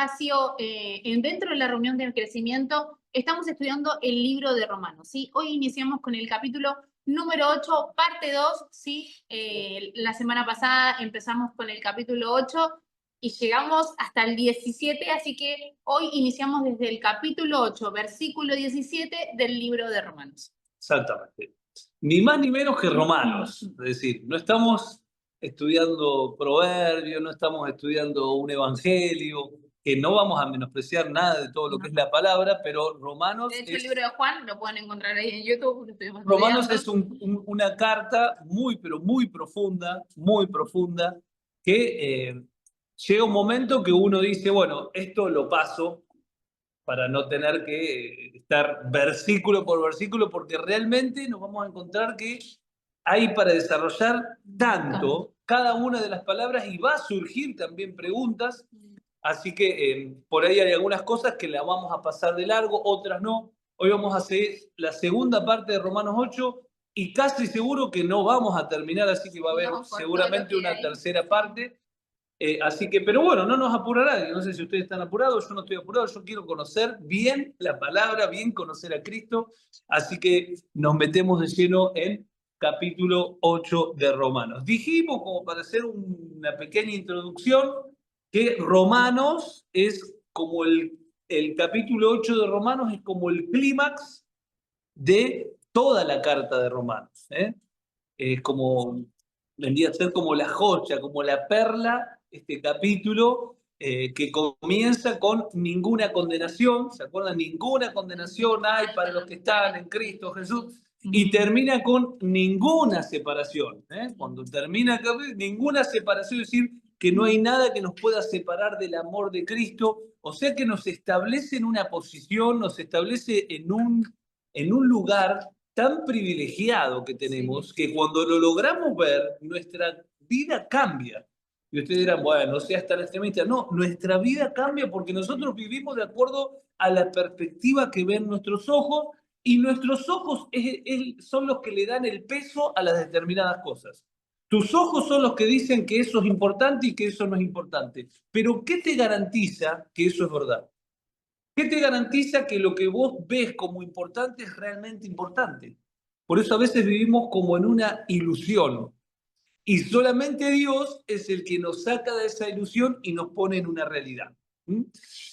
espacio dentro de la reunión del crecimiento. Estamos estudiando el libro de Romanos, ¿sí? Hoy iniciamos con el capítulo número 8, parte 2, ¿sí? La semana pasada empezamos con el capítulo 8 y llegamos hasta el 17, así que hoy iniciamos desde el capítulo 8, versículo 17 del libro de Romanos. Exactamente. Ni más ni menos que Romanos. Es decir, no estamos estudiando proverbios, no estamos estudiando un evangelio, que no vamos a menospreciar nada de todo lo que es la palabra, pero Romanos De hecho, es... el libro de Juan lo pueden encontrar ahí en YouTube. Romanos es una carta muy, pero muy profunda, que llega un momento que uno dice, bueno, esto lo paso para no tener que estar versículo por versículo, porque realmente nos vamos a encontrar que hay para desarrollar tanto cada una de las palabras y va a surgir también preguntas, así que por ahí hay algunas cosas que las vamos a pasar de largo, otras no. Hoy vamos a hacer la segunda parte de Romanos 8 y casi seguro que no vamos a terminar, así que va a haber seguramente una tercera parte. Así que, pero bueno, no nos apura nadie. No sé si ustedes están apurados, yo no estoy apurado, yo quiero conocer bien la palabra, bien conocer a Cristo. Así que nos metemos de lleno en capítulo 8 de Romanos. Dijimos, como para hacer una pequeña introducción, que Romanos es como el capítulo 8 de Romanos es como el clímax de toda la carta de Romanos. Es como, vendría a ser como la joya, como la perla, este capítulo que comienza con ninguna condenación, ¿se acuerdan? Ninguna condenación hay para los que están en Cristo Jesús, y termina con ninguna separación. Cuando termina, ninguna separación, es decir, que no hay nada que nos pueda separar del amor de Cristo, o sea que nos establece en una posición, nos establece en un lugar tan privilegiado que tenemos, que cuando lo logramos ver, nuestra vida cambia. Y ustedes dirán, bueno, no seas tan extremista. No, nuestra vida cambia porque nosotros vivimos de acuerdo a la perspectiva que ven nuestros ojos, y nuestros ojos son los que le dan el peso a las determinadas cosas. Tus ojos son los que dicen que eso es importante y que eso no es importante. Pero ¿qué te garantiza que eso es verdad? ¿Qué te garantiza que lo que vos ves como importante es realmente importante? Por eso a veces vivimos como en una ilusión. Y solamente Dios es el que nos saca de esa ilusión y nos pone en una realidad.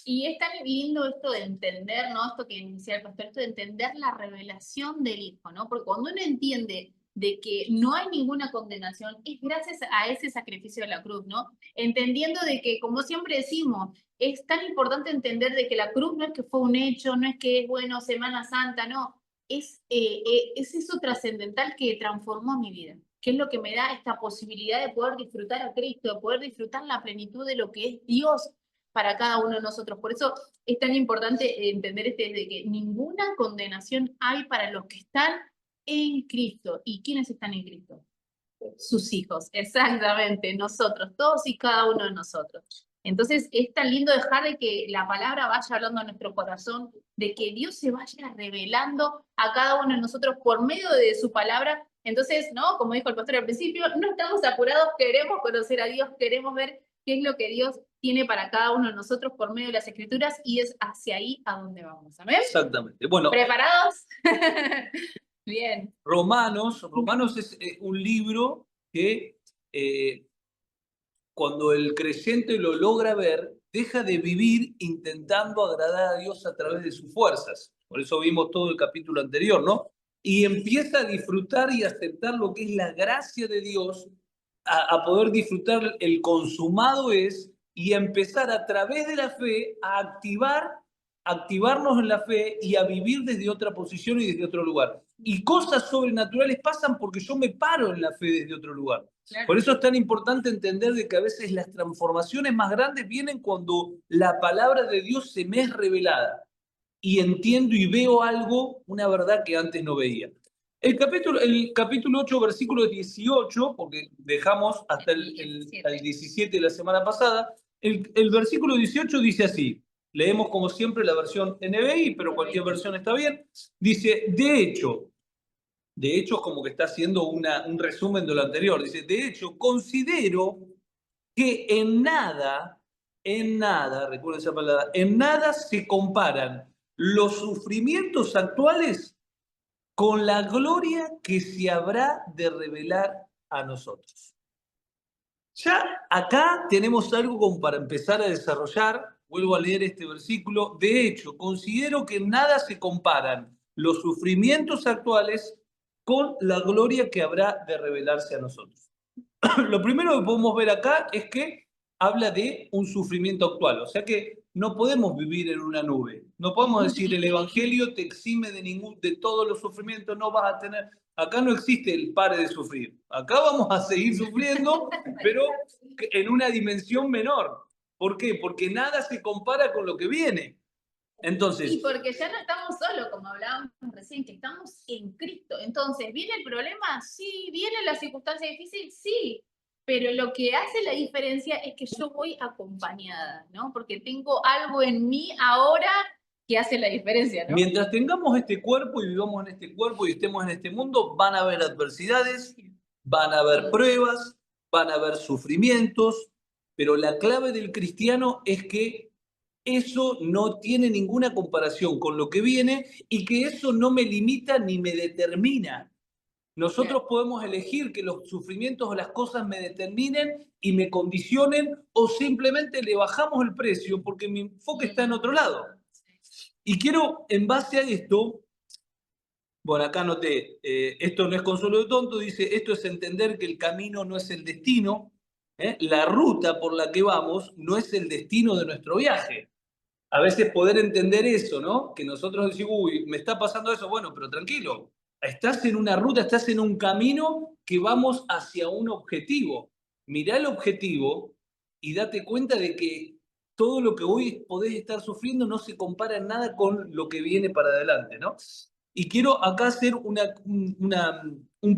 Y es tan lindo esto de entender, ¿no? Esto que decía el pastor, esto de entender la revelación del Hijo, ¿no? Porque cuando uno entiende de que no hay ninguna condenación, es gracias a ese sacrificio de la cruz, ¿no? Entendiendo de que, como siempre decimos, es tan importante entender de que la cruz no es que fue un hecho, no es que es, bueno, Semana Santa, no. Es eso trascendental que transformó mi vida, que es lo que me da esta posibilidad de poder disfrutar a Cristo, de poder disfrutar la plenitud de lo que es Dios para cada uno de nosotros. Por eso es tan importante entender de que ninguna condenación hay para los que están en Cristo. ¿Y quiénes están en Cristo? Sus hijos, exactamente, nosotros, todos y cada uno de nosotros. Entonces es tan lindo dejar de que la palabra vaya hablando a nuestro corazón, de que Dios se vaya revelando a cada uno de nosotros por medio de su palabra. Entonces, ¿no? Como dijo el pastor al principio, no estamos apurados, queremos conocer a Dios, queremos ver qué es lo que Dios tiene para cada uno de nosotros por medio de las Escrituras, y es hacia ahí a donde vamos. ¿Amén? Exactamente. Bueno, ¿preparados? Bien. Romanos es un libro que cuando el creyente lo logra ver, deja de vivir intentando agradar a Dios a través de sus fuerzas. Por eso vimos todo el capítulo anterior, ¿no? Y empieza a disfrutar y aceptar lo que es la gracia de Dios, a poder disfrutar el consumado es, y a empezar a través de la fe a activarnos en la fe y a vivir desde otra posición y desde otro lugar. Y cosas sobrenaturales pasan porque yo me paro en la fe desde otro lugar. Claro. Por eso es tan importante entender de que a veces las transformaciones más grandes vienen cuando la palabra de Dios se me es revelada y entiendo y veo algo, una verdad que antes no veía. El capítulo 8, versículo 18, porque dejamos hasta el 17 de la semana pasada, el versículo 18 dice así, leemos como siempre la versión NBI, pero cualquier versión está bien, dice, de hecho es como que está haciendo un resumen de lo anterior, dice, de hecho, considero que en nada en nada, recuerden esa palabra, en nada se comparan los sufrimientos actuales con la gloria que se habrá de revelar a nosotros. Ya acá tenemos algo como para empezar a desarrollar. Vuelvo a leer este versículo. De hecho, considero que en nada se comparan los sufrimientos actuales con la gloria que habrá de revelarse a nosotros. Lo primero que podemos ver acá es que habla de un sufrimiento actual, o sea que no podemos vivir en una nube. No podemos decir el evangelio te exime de todos los sufrimientos, no vas a tener. Acá no existe el pare de sufrir. Acá vamos a seguir sufriendo, pero en una dimensión menor. ¿Por qué? Porque nada se compara con lo que viene. Entonces, y porque ya no estamos solos, como hablábamos recién, que estamos en Cristo. Entonces, ¿viene el problema? Sí. ¿Viene la circunstancia difícil? Sí. Pero lo que hace la diferencia es que yo voy acompañada, ¿no? Porque tengo algo en mí ahora que hace la diferencia, ¿no? mientras tengamos este cuerpo y vivamos en este cuerpo y estemos en este mundo, van a haber adversidades, van a haber pruebas, van a haber sufrimientos, pero la clave del cristiano es que eso no tiene ninguna comparación con lo que viene y que eso no me limita ni me determina. Nosotros podemos elegir que los sufrimientos o las cosas me determinen y me condicionen o simplemente le bajamos el precio porque mi enfoque está en otro lado. Y quiero, en base a esto, bueno, acá noté, esto no es consuelo de tonto, dice, esto es entender que el camino no es el destino, la ruta por la que vamos no es el destino de nuestro viaje. A veces poder entender eso, ¿no? Que nosotros decimos, uy, me está pasando eso, bueno, pero tranquilo, estás en una ruta, estás en un camino que vamos hacia un objetivo. Mirá el objetivo y date cuenta de que todo lo que hoy podés estar sufriendo no se compara en nada con lo que viene para adelante, ¿no? Y quiero acá hacer un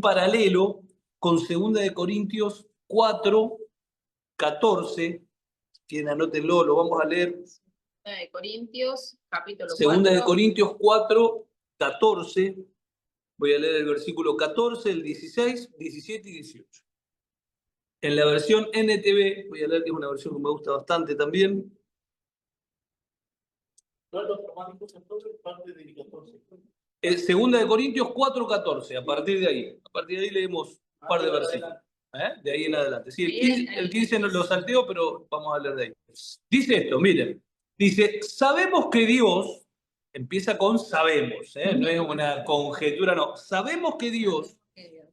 paralelo con 2 Corintios 4:14. Quien anótenlo, lo vamos a leer. De Corintios, capítulo 2 4. Corintios 4:14. Voy a leer el versículo 14, el 16, 17 y 18. En la versión NTV, voy a leer que es una versión que me gusta bastante también. Segunda de Corintios 4:14, a partir de ahí. A partir de ahí leemos un par de versículos. De ahí en adelante. Sí, el 15 no lo salteo, pero vamos a leer de ahí. Dice esto, miren. Dice, sabemos que Dios, empieza con sabemos, no es una conjetura, no. Sabemos que Dios,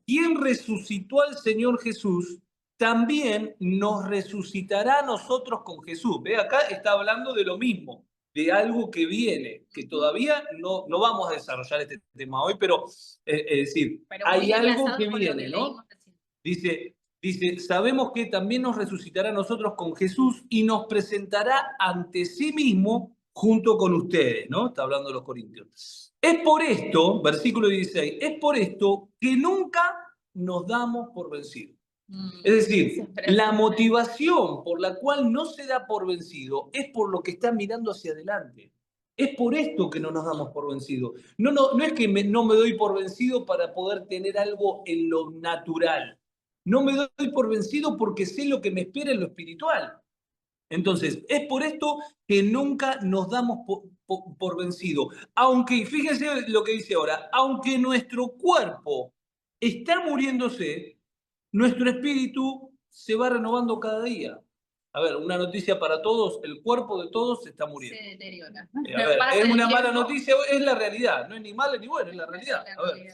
quien resucitó al Señor Jesús, también nos resucitará a nosotros con Jesús. Ve, acá está hablando de lo mismo, de algo que viene, que todavía no vamos a desarrollar este tema hoy, pero es decir, hay algo que viene, ¿no? Dice, sabemos que también nos resucitará a nosotros con Jesús y nos presentará ante sí mismo junto con ustedes, ¿no? Está hablando de los Corintios. Es por esto, versículo 16, es por esto que nunca nos damos por vencidos. Es decir, la motivación por la cual no se da por vencido es por lo que está mirando hacia adelante. Es por esto que no nos damos por vencido. No es que no me doy por vencido para poder tener algo en lo natural. No me doy por vencido porque sé lo que me espera en lo espiritual. Entonces, es por esto que nunca nos damos por vencido. Aunque, fíjense lo que dice ahora, aunque nuestro cuerpo está muriéndose, nuestro espíritu se va renovando cada día. A ver, una noticia para todos, el cuerpo de todos se está muriendo. Se deteriora. A ver, es una mala noticia, es la realidad, no es ni mala ni buena, es la realidad. A ver,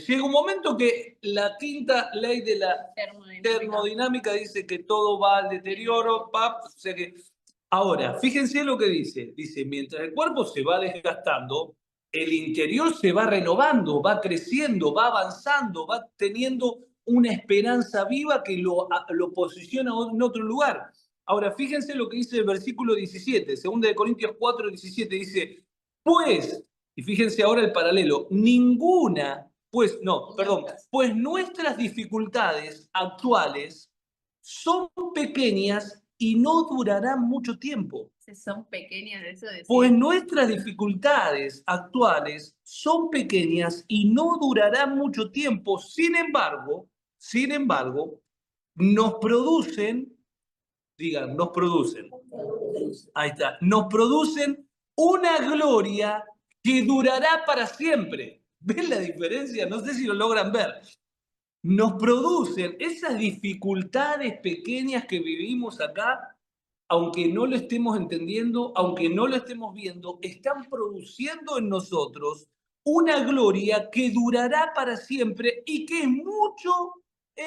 llega un momento que la quinta ley de la termodinámica dice que todo va al deterioro, o sea que... Ahora, fíjense lo que dice. Dice, mientras el cuerpo se va desgastando, el interior se va renovando, va creciendo, va avanzando, va teniendo una esperanza viva que lo posiciona en otro lugar. Ahora, fíjense lo que dice el versículo 17, 2 Corintios 4:17, dice, pues, y fíjense ahora el paralelo, pues nuestras dificultades actuales son pequeñas y no durarán mucho tiempo. Son pequeñas, eso decía. Pues nuestras dificultades actuales son pequeñas y no durarán mucho tiempo. Sin embargo, nos producen Digan, nos producen. Ahí está. Nos producen una gloria que durará para siempre. ¿Ven la diferencia? No sé si lo logran ver. Nos producen esas dificultades pequeñas que vivimos acá, aunque no lo estemos entendiendo, aunque no lo estemos viendo, están produciendo en nosotros una gloria que durará para siempre y que es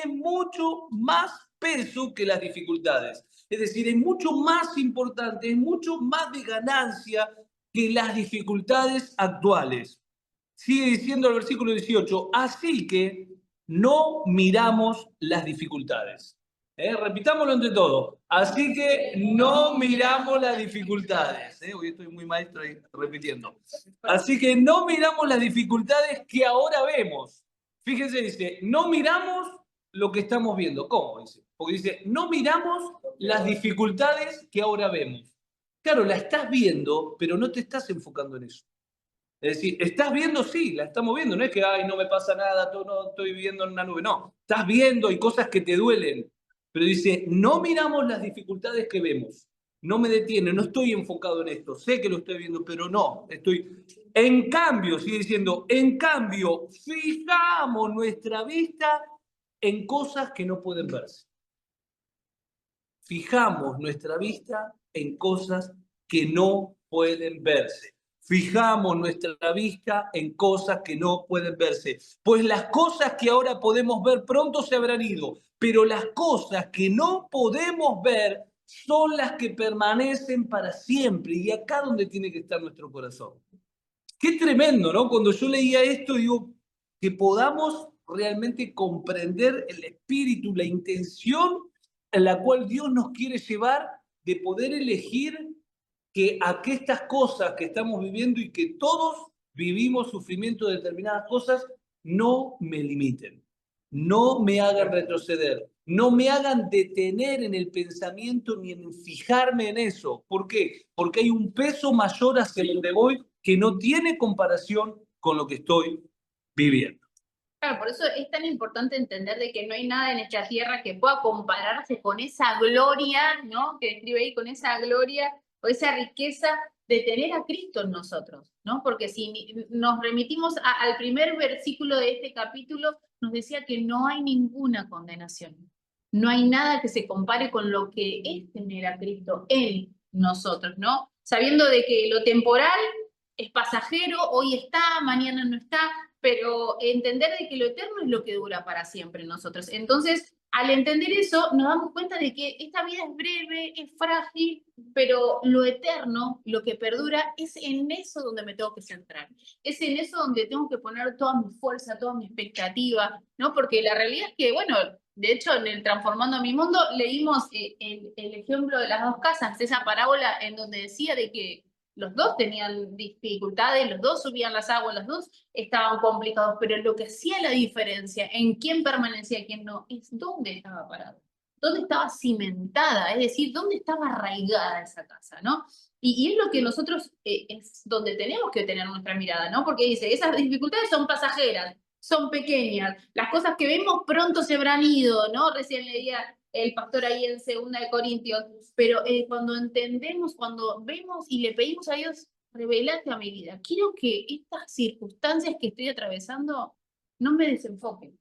mucho más peso que las dificultades. Es decir, es mucho más importante, es mucho más de ganancia que las dificultades actuales. Sigue diciendo el versículo 18, así que no miramos las dificultades. Repitámoslo entre todos. Así que no miramos las dificultades. Hoy estoy muy maestro ahí repitiendo. Así que no miramos las dificultades que ahora vemos. Fíjense, dice, no miramos lo que estamos viendo. ¿Cómo dice? Porque dice, no miramos las dificultades que ahora vemos. Claro, la estás viendo, pero no te estás enfocando en eso. Es decir, estás viendo, sí, la estamos viendo, no es que, ay, no me pasa nada, no estoy viviendo en una nube, no, estás viendo, hay cosas que te duelen, pero dice, no miramos las dificultades que vemos, no me detiene, no estoy enfocado en esto, sé que lo estoy viendo, pero no, en cambio, sigue diciendo, en cambio, fijamos nuestra vista en cosas que no pueden verse. Fijamos nuestra vista en cosas que no pueden verse. Fijamos nuestra vista en cosas que no pueden verse. Pues las cosas que ahora podemos ver pronto se habrán ido, pero las cosas que no podemos ver son las que permanecen para siempre. Y acá donde tiene que estar nuestro corazón. Qué tremendo, ¿no? Cuando yo leía esto, digo, que podamos realmente comprender el espíritu, la intención en la cual Dios nos quiere llevar de poder elegir que estas cosas que estamos viviendo y que todos vivimos sufrimiento de determinadas cosas, no me limiten, no me hagan retroceder, no me hagan detener en el pensamiento ni en fijarme en eso. ¿Por qué? Porque hay un peso mayor hacia donde voy que no tiene comparación con lo que estoy viviendo. Claro, por eso es tan importante entender de que no hay nada en esta tierra que pueda compararse con esa gloria, ¿no? Que describe ahí, con esa gloria o esa riqueza de tener a Cristo en nosotros, ¿no? Porque si nos remitimos al primer versículo de este capítulo, nos decía que no hay ninguna condenación. No hay nada que se compare con lo que es tener a Cristo en nosotros, ¿no? Sabiendo de que lo temporal es pasajero, hoy está, mañana no está, pero entender de que lo eterno es lo que dura para siempre en nosotros. Entonces, al entender eso, nos damos cuenta de que esta vida es breve, es frágil, pero lo eterno, lo que perdura, es en eso donde me tengo que centrar. Es en eso donde tengo que poner toda mi fuerza, toda mi expectativa, ¿no? Porque la realidad es que, bueno, de hecho, en el Transformando mi Mundo leímos el ejemplo de las dos casas, esa parábola en donde decía de que los dos tenían dificultades, los dos subían las aguas, los dos estaban complicados, pero lo que hacía la diferencia en quién permanecía y quién no, es dónde estaba parado, dónde estaba cimentada, es decir, dónde estaba arraigada esa casa, ¿no? Y es lo que nosotros, es donde tenemos que tener nuestra mirada, ¿no? Porque dice, esas dificultades son pasajeras, son pequeñas, las cosas que vemos pronto se habrán ido, ¿no? Recién leía el pastor ahí en 2 Corintios, pero cuando entendemos, cuando vemos y le pedimos a Dios, revelate a mi vida, quiero que estas circunstancias que estoy atravesando no me desenfoquen.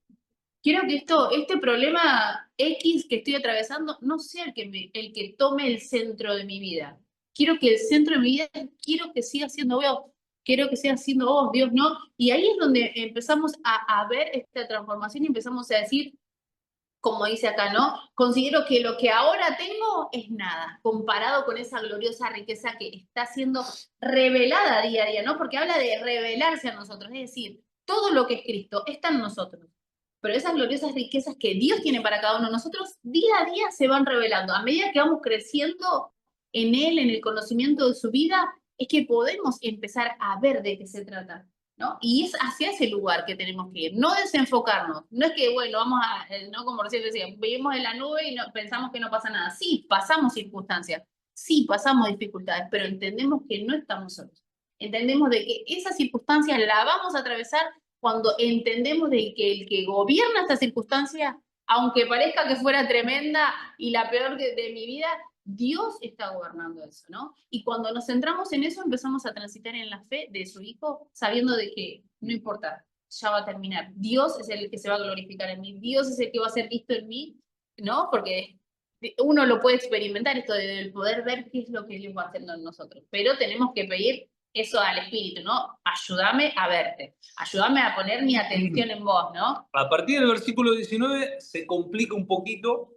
Quiero que este problema X que estoy atravesando no sea el que tome el centro de mi vida. Quiero que el centro de mi vida, quiero que siga siendo vos, quiero que siga siendo vos, Dios, ¿no? Y ahí es donde empezamos a ver esta transformación y empezamos a decir, como dice acá, ¿no? Considero que lo que ahora tengo es nada, comparado con esa gloriosa riqueza que está siendo revelada día a día, ¿no? Porque habla de revelarse a nosotros, es decir, todo lo que es Cristo está en nosotros. Pero esas gloriosas riquezas que Dios tiene para cada uno de nosotros, día a día se van revelando. A medida que vamos creciendo en Él, en el conocimiento de su vida, es que podemos empezar a ver de qué se trata, ¿no? Y es hacia ese lugar que tenemos que ir, no desenfocarnos. No es que, bueno, vamos a, no como recién decía, vivimos en la nube y no, pensamos que no pasa nada. Sí, pasamos circunstancias, sí, pasamos dificultades, pero entendemos que no estamos solos. Entendemos de que esas circunstancias la vamos a atravesar cuando entendemos de que el que gobierna esta circunstancia aunque parezca que fuera tremenda y la peor de mi vida, Dios está gobernando eso, ¿no? Y cuando nos centramos en eso, empezamos a transitar en la fe de su Hijo, sabiendo de que no importa, ya va a terminar. Dios es el que se va a glorificar en mí, Dios es el que va a ser visto en mí, ¿no? Porque uno lo puede experimentar, esto del poder ver qué es lo que Dios va haciendo en nosotros, pero tenemos que pedir eso al Espíritu, ¿no? Ayúdame a verte, ayúdame a poner mi atención en vos, ¿no? A partir del versículo 19 se complica un poquito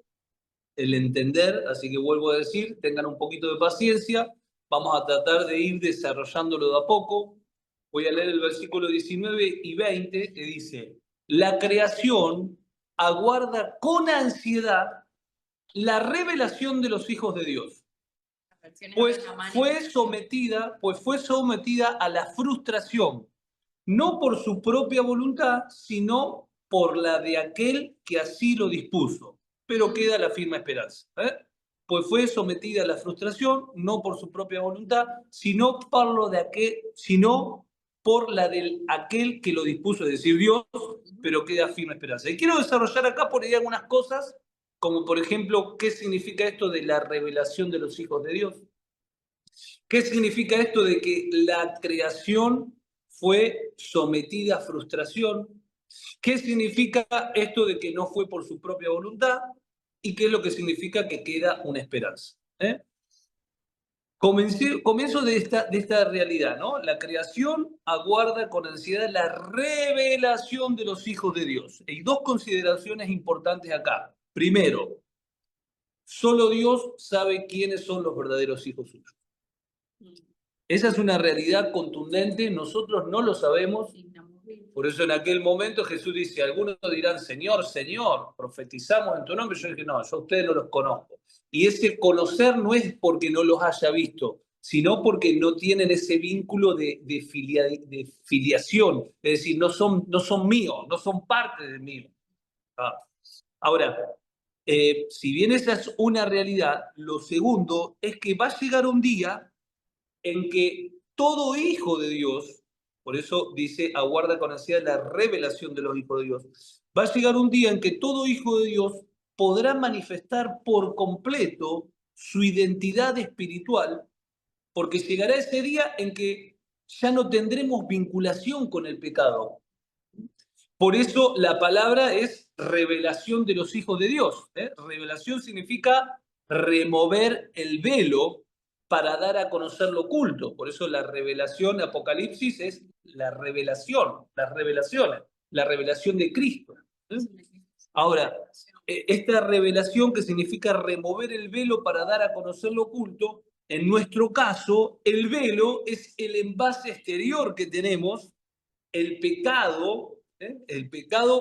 el entender, así que vuelvo a decir, tengan un poquito de paciencia, vamos a tratar de ir desarrollándolo de a poco. Voy a leer el versículo 19 y 20 que dice, la creación aguarda con ansiedad la revelación de los hijos de Dios, pues fue sometida a la frustración, no por su propia voluntad, sino por la de aquel que así lo dispuso. Pero queda la firme esperanza. Pues fue sometida a la frustración, no por su propia voluntad, sino por la de aquel que lo dispuso, es decir, Dios, pero queda firme esperanza. Y quiero desarrollar acá por ahí algunas cosas, como por ejemplo, ¿qué significa esto de la revelación de los hijos de Dios? ¿Qué significa esto de que la creación fue sometida a frustración? ¿Qué significa esto de que no fue por su propia voluntad? ¿Y qué es lo que significa que queda una esperanza? Comienzo de esta realidad, ¿no? La creación aguarda con ansiedad la revelación de los hijos de Dios. Hay dos consideraciones importantes acá. Primero, solo Dios sabe quiénes son los verdaderos hijos suyos. Esa es una realidad contundente, nosotros no lo sabemos. Por eso en aquel momento Jesús dice, algunos dirán, Señor, Señor, profetizamos en tu nombre. Yo dije, no, yo a ustedes no los conozco. Y ese conocer no es porque no los haya visto, sino porque no tienen ese vínculo de filiación. Es decir, no son míos, no son parte de mí. Ahora, si bien esa es una realidad, lo segundo es que va a llegar un día en que todo hijo de Dios, por eso dice, aguarda con ansiedad la revelación de los hijos de Dios, va a llegar un día en que todo hijo de Dios podrá manifestar por completo su identidad espiritual, porque llegará ese día en que ya no tendremos vinculación con el pecado. Por eso la palabra es revelación de los hijos de Dios. Revelación significa remover el velo para dar a conocer lo oculto. Por eso la revelación, Apocalipsis, es la revelación, las revelaciones, la revelación de Cristo. Ahora, esta revelación que significa remover el velo para dar a conocer lo oculto, en nuestro caso, el velo es el envase exterior que tenemos, el pecado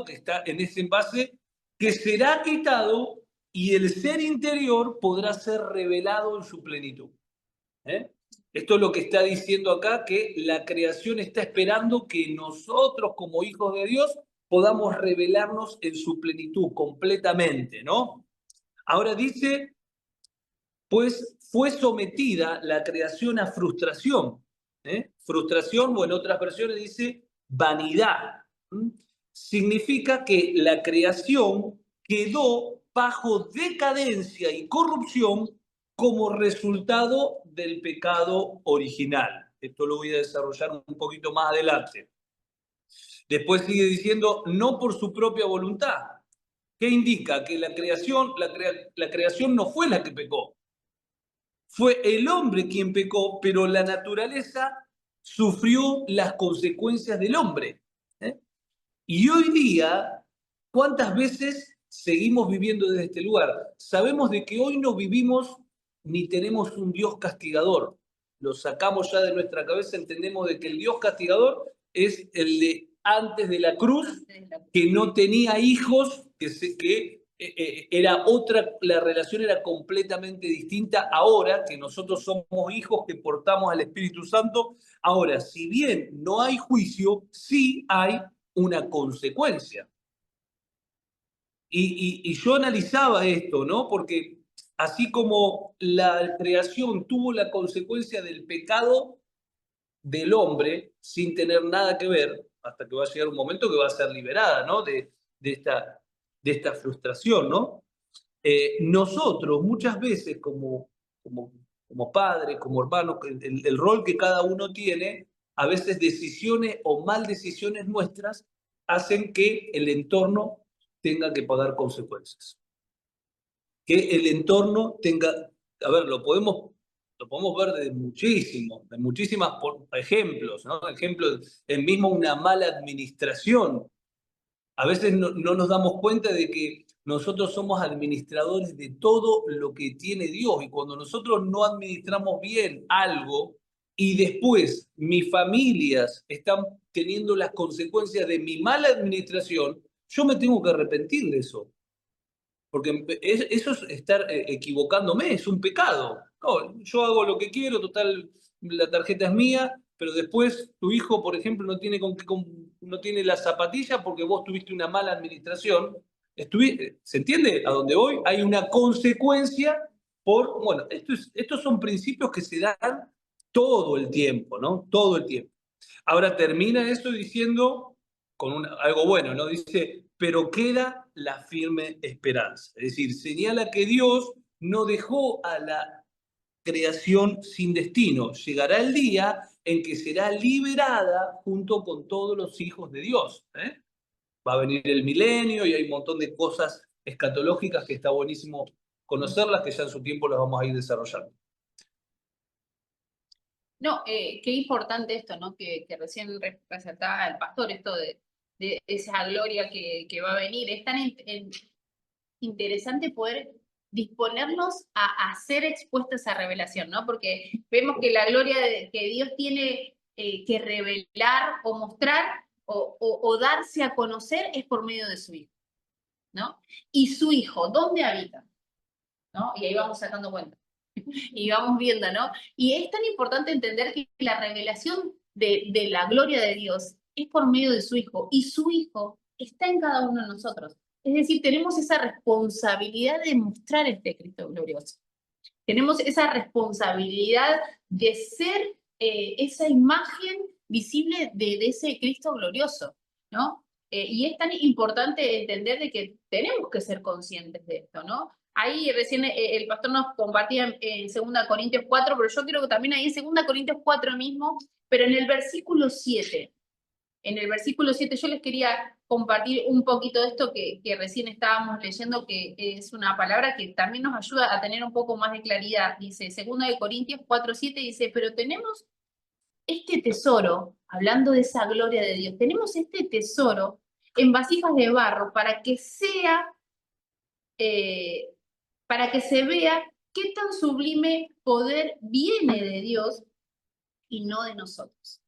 que está en ese envase, que será quitado y el ser interior podrá ser revelado en su plenitud. Esto es lo que está diciendo acá, que la creación está esperando que nosotros como hijos de Dios podamos revelarnos en su plenitud completamente, ¿no? Ahora dice, pues fue sometida la creación a frustración. Frustración, o en otras versiones dice vanidad. Significa que la creación quedó bajo decadencia y corrupción como resultado del pecado original. Esto lo voy a desarrollar un poquito más adelante. Después sigue diciendo, no por su propia voluntad. ¿Qué indica? Que la creación no fue la que pecó. Fue el hombre quien pecó, pero la naturaleza sufrió las consecuencias del hombre. Y hoy día, ¿cuántas veces seguimos viviendo desde este lugar? Sabemos de que hoy no vivimos ni tenemos un Dios castigador. Lo sacamos ya de nuestra cabeza, entendemos de que el Dios castigador es el de antes de la cruz, que no tenía hijos, que era otra, la relación era completamente distinta. Ahora que nosotros somos hijos que portamos al Espíritu Santo, ahora, si bien no hay juicio, sí hay una consecuencia. Y yo analizaba esto, ¿no? Porque así como la creación tuvo la consecuencia del pecado del hombre sin tener nada que ver, hasta que va a llegar un momento que va a ser liberada, ¿no? de de esta frustración, ¿no? Nosotros muchas veces como padres, como hermanos, el rol que cada uno tiene, a veces decisiones o mal decisiones nuestras hacen que el entorno tenga que pagar consecuencias. Que el entorno tenga, a ver, lo podemos ver de muchísimas ejemplos, ¿no? Ejemplos, en mismo una mala administración. A veces no nos damos cuenta de que nosotros somos administradores de todo lo que tiene Dios, y cuando nosotros no administramos bien algo y después mis familias están teniendo las consecuencias de mi mala administración, yo me tengo que arrepentir de eso. Porque eso es estar equivocándome, es un pecado. No, yo hago lo que quiero, total, la tarjeta es mía, pero después tu hijo, por ejemplo, no tiene la zapatilla porque vos tuviste una mala administración. ¿Se entiende a dónde voy? Hay una consecuencia bueno, estos son principios que se dan todo el tiempo, ¿no? Todo el tiempo. Ahora termina eso diciendo con algo bueno, ¿no? Dice, pero queda la firme esperanza. Es decir, señala que Dios no dejó a la creación sin destino. Llegará el día en que será liberada junto con todos los hijos de Dios. Va a venir el milenio y hay un montón de cosas escatológicas que está buenísimo conocerlas, que ya en su tiempo las vamos a ir desarrollando. No, qué importante esto, ¿no? Que recién resaltaba el pastor, esto de esa gloria que va a venir. Es tan interesante poder disponernos a ser expuestos a esa revelación, ¿no? Porque vemos que la gloria que Dios tiene que revelar o mostrar o darse a conocer es por medio de su Hijo, ¿no? Y su Hijo, ¿dónde habita? ¿No? Y ahí vamos sacando cuenta. Y vamos viendo, ¿no? Y es tan importante entender que la revelación de la gloria de Dios es por medio de su Hijo, y su Hijo está en cada uno de nosotros. Es decir, tenemos esa responsabilidad de mostrar este Cristo glorioso. Tenemos esa responsabilidad de ser esa imagen visible de ese Cristo glorioso, ¿no? Y es tan importante entender de que tenemos que ser conscientes de esto, ¿no? Ahí recién el pastor nos compartía en 2 Corintios 4, pero yo creo que también ahí en 2 Corintios 4 mismo, pero en el versículo 7. En el versículo 7 yo les quería compartir un poquito de esto que recién estábamos leyendo, que es una palabra que también nos ayuda a tener un poco más de claridad. Dice, 2 Corintios 4:7, dice, pero tenemos este tesoro, hablando de esa gloria de Dios, tenemos este tesoro en vasijas de barro para que se vea qué tan sublime poder viene de Dios y no de nosotros.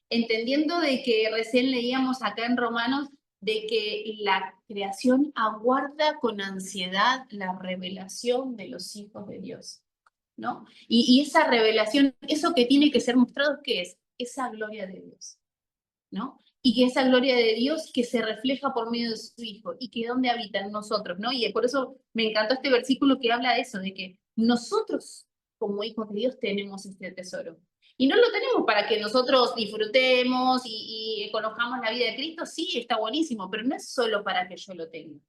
Entendiendo de que recién leíamos acá en Romanos de que la creación aguarda con ansiedad la revelación de los hijos de Dios, ¿no? Y esa revelación, eso que tiene que ser mostrado, ¿qué es? Esa gloria de Dios, ¿no? Y que esa gloria de Dios que se refleja por medio de su Hijo y que donde habita en nosotros, ¿no? Y por eso me encantó este versículo que habla de eso, de que nosotros como hijos de Dios tenemos este tesoro. Y no lo tenemos para que nosotros disfrutemos y conozcamos la vida de Cristo, sí, está buenísimo, pero no es solo para que yo lo tenga.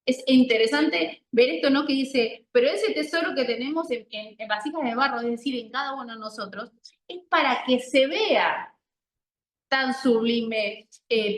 Es interesante ver esto, ¿no? Que dice, pero ese tesoro que tenemos en vasijas de barro, es decir, en cada uno de nosotros, es para que se vea tan sublime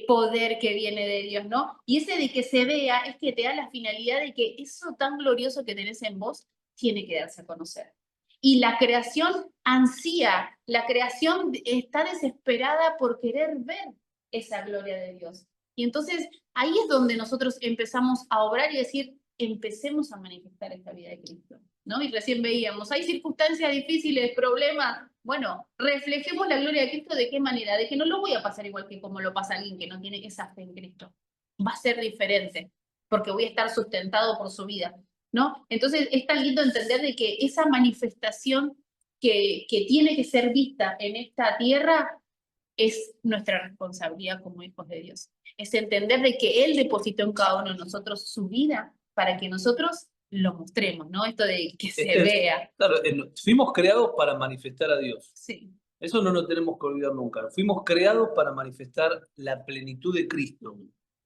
poder que viene de Dios, ¿no? Y ese de que se vea es que te da la finalidad de que eso tan glorioso que tenés en vos tiene que darse a conocer. Y la creación ansía, la creación está desesperada por querer ver esa gloria de Dios. Y entonces ahí es donde nosotros empezamos a obrar y decir, empecemos a manifestar esta vida de Cristo, ¿no? Y recién veíamos, hay circunstancias difíciles, problemas. Bueno, reflejemos la gloria de Cristo. ¿De qué manera? De que no lo voy a pasar igual que como lo pasa alguien que no tiene esa fe en Cristo. Va a ser diferente, porque voy a estar sustentado por su vida, ¿no? Entonces es tan lindo entender de que esa manifestación que tiene que ser vista en esta tierra es nuestra responsabilidad como hijos de Dios. Es entender de que Él depositó en cada uno de nosotros su vida para que nosotros lo mostremos, ¿no? Esto de que se vea. Claro, fuimos creados para manifestar a Dios. Sí. Eso no lo tenemos que olvidar nunca. Fuimos creados para manifestar la plenitud de Cristo.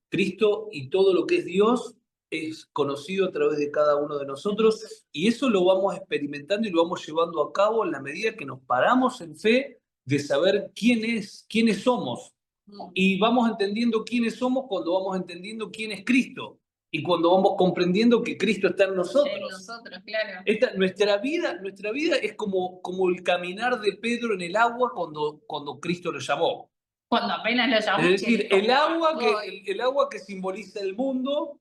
Cristo y todo lo que es Dios es conocido a través de cada uno de nosotros y eso lo vamos experimentando y lo vamos llevando a cabo en la medida que nos paramos en fe de saber quiénes somos. Y vamos entendiendo quiénes somos cuando vamos entendiendo quién es Cristo y cuando vamos comprendiendo que Cristo está en nosotros. En nosotros, claro. Nuestra vida es como el caminar de Pedro en el agua cuando Cristo lo llamó. Cuando apenas lo llamó. Es decir, el agua que simboliza el mundo,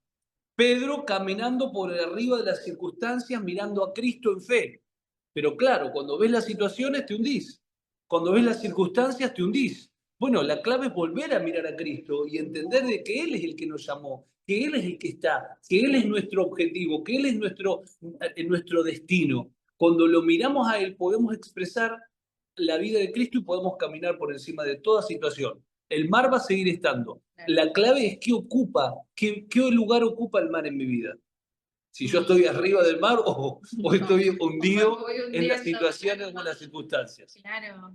Pedro caminando por arriba de las circunstancias, mirando a Cristo en fe. Pero claro, cuando ves las situaciones te hundís. Cuando ves las circunstancias te hundís. Bueno, la clave es volver a mirar a Cristo y entender de que Él es el que nos llamó, que Él es el que está, que Él es nuestro objetivo, que Él es nuestro destino. Cuando lo miramos a Él podemos expresar la vida de Cristo y podemos caminar por encima de toda situación. El mar va a seguir estando. La clave es qué lugar ocupa el mar en mi vida. Si yo estoy arriba del mar o estoy hundido en las situaciones o en las circunstancias. Claro.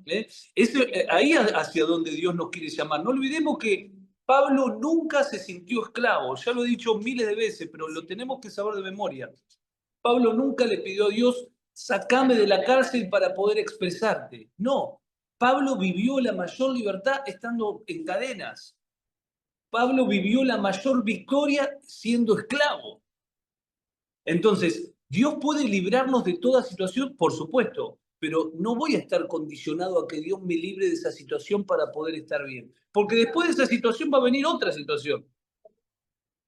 Ahí hacia donde Dios nos quiere llamar. No olvidemos que Pablo nunca se sintió esclavo. Ya lo he dicho miles de veces, pero lo tenemos que saber de memoria. Pablo nunca le pidió a Dios, sacame de la cárcel para poder expresarte. No, Pablo vivió la mayor libertad estando en cadenas. Pablo vivió la mayor victoria siendo esclavo. Entonces, ¿Dios puede librarnos de toda situación? Por supuesto, pero no voy a estar condicionado a que Dios me libre de esa situación para poder estar bien. Porque después de esa situación va a venir otra situación.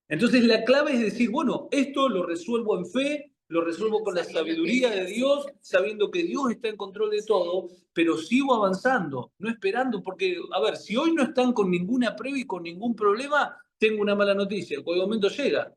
Entonces, la clave es decir, bueno, esto lo resuelvo en fe, lo resuelvo con la sabiduría de Dios, sabiendo que Dios está en control de todo, pero sigo avanzando, no esperando, porque, a ver, si hoy no están con ninguna prueba y con ningún problema, tengo una mala noticia, en cualquier momento llega.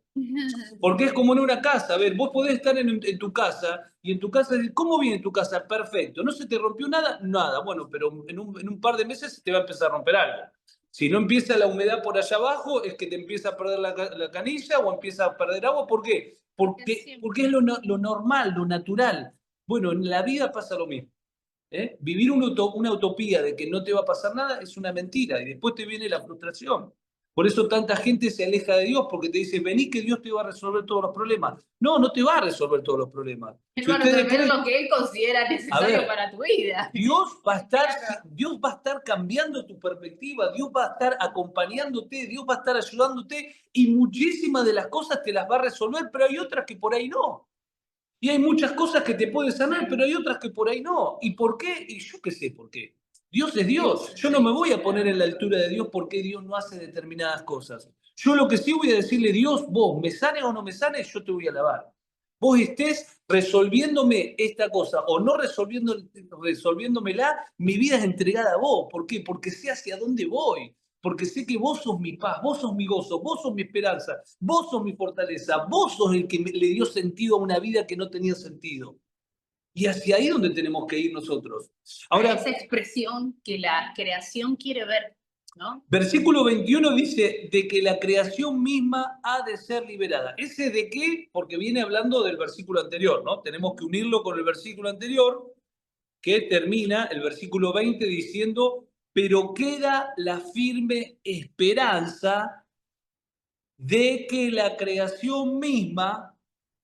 Porque es como en una casa, a ver, vos podés estar en tu casa y en tu casa, ¿cómo viene tu casa? Perfecto, ¿no se te rompió nada? Nada, bueno, pero en un par de meses te va a empezar a romper algo. Si no empieza la humedad por allá abajo, es que te empieza a perder la canilla o empieza a perder agua. ¿Por qué? Porque es lo normal, lo natural. Bueno, en la vida pasa lo mismo. Vivir una utopía de que no te va a pasar nada es una mentira y después te viene la frustración. Por eso tanta gente se aleja de Dios porque te dice, vení que Dios te va a resolver todos los problemas. No, no te va a resolver todos los problemas. Él va a resolver lo que Él considera necesario para tu vida. Dios va a estar cambiando tu perspectiva, Dios va a estar acompañándote, Dios va a estar ayudándote y muchísimas de las cosas te las va a resolver, pero hay otras que por ahí no. Y hay muchas cosas que te pueden sanar, pero hay otras que por ahí no. ¿Y por qué? Y yo qué sé por qué. Dios es Dios. Yo no me voy a poner en la altura de Dios porque Dios no hace determinadas cosas. Yo lo que sí voy a decirle, Dios, vos, me sane o no me sane, yo te voy a alabar. Vos estés resolviéndome esta cosa o no resolviéndomela, mi vida es entregada a vos. ¿Por qué? Porque sé hacia dónde voy. Porque sé que vos sos mi paz, vos sos mi gozo, vos sos mi esperanza, vos sos mi fortaleza, vos sos el que le dio sentido a una vida que no tenía sentido. Y hacia ahí es donde tenemos que ir nosotros. Ahora, esa expresión que la creación quiere ver, ¿no? Versículo 21 dice de que la creación misma ha de ser liberada. ¿Ese de qué? Porque viene hablando del versículo anterior, ¿no? Tenemos que unirlo con el versículo anterior, que termina el versículo 20 diciendo, pero queda la firme esperanza de que la creación misma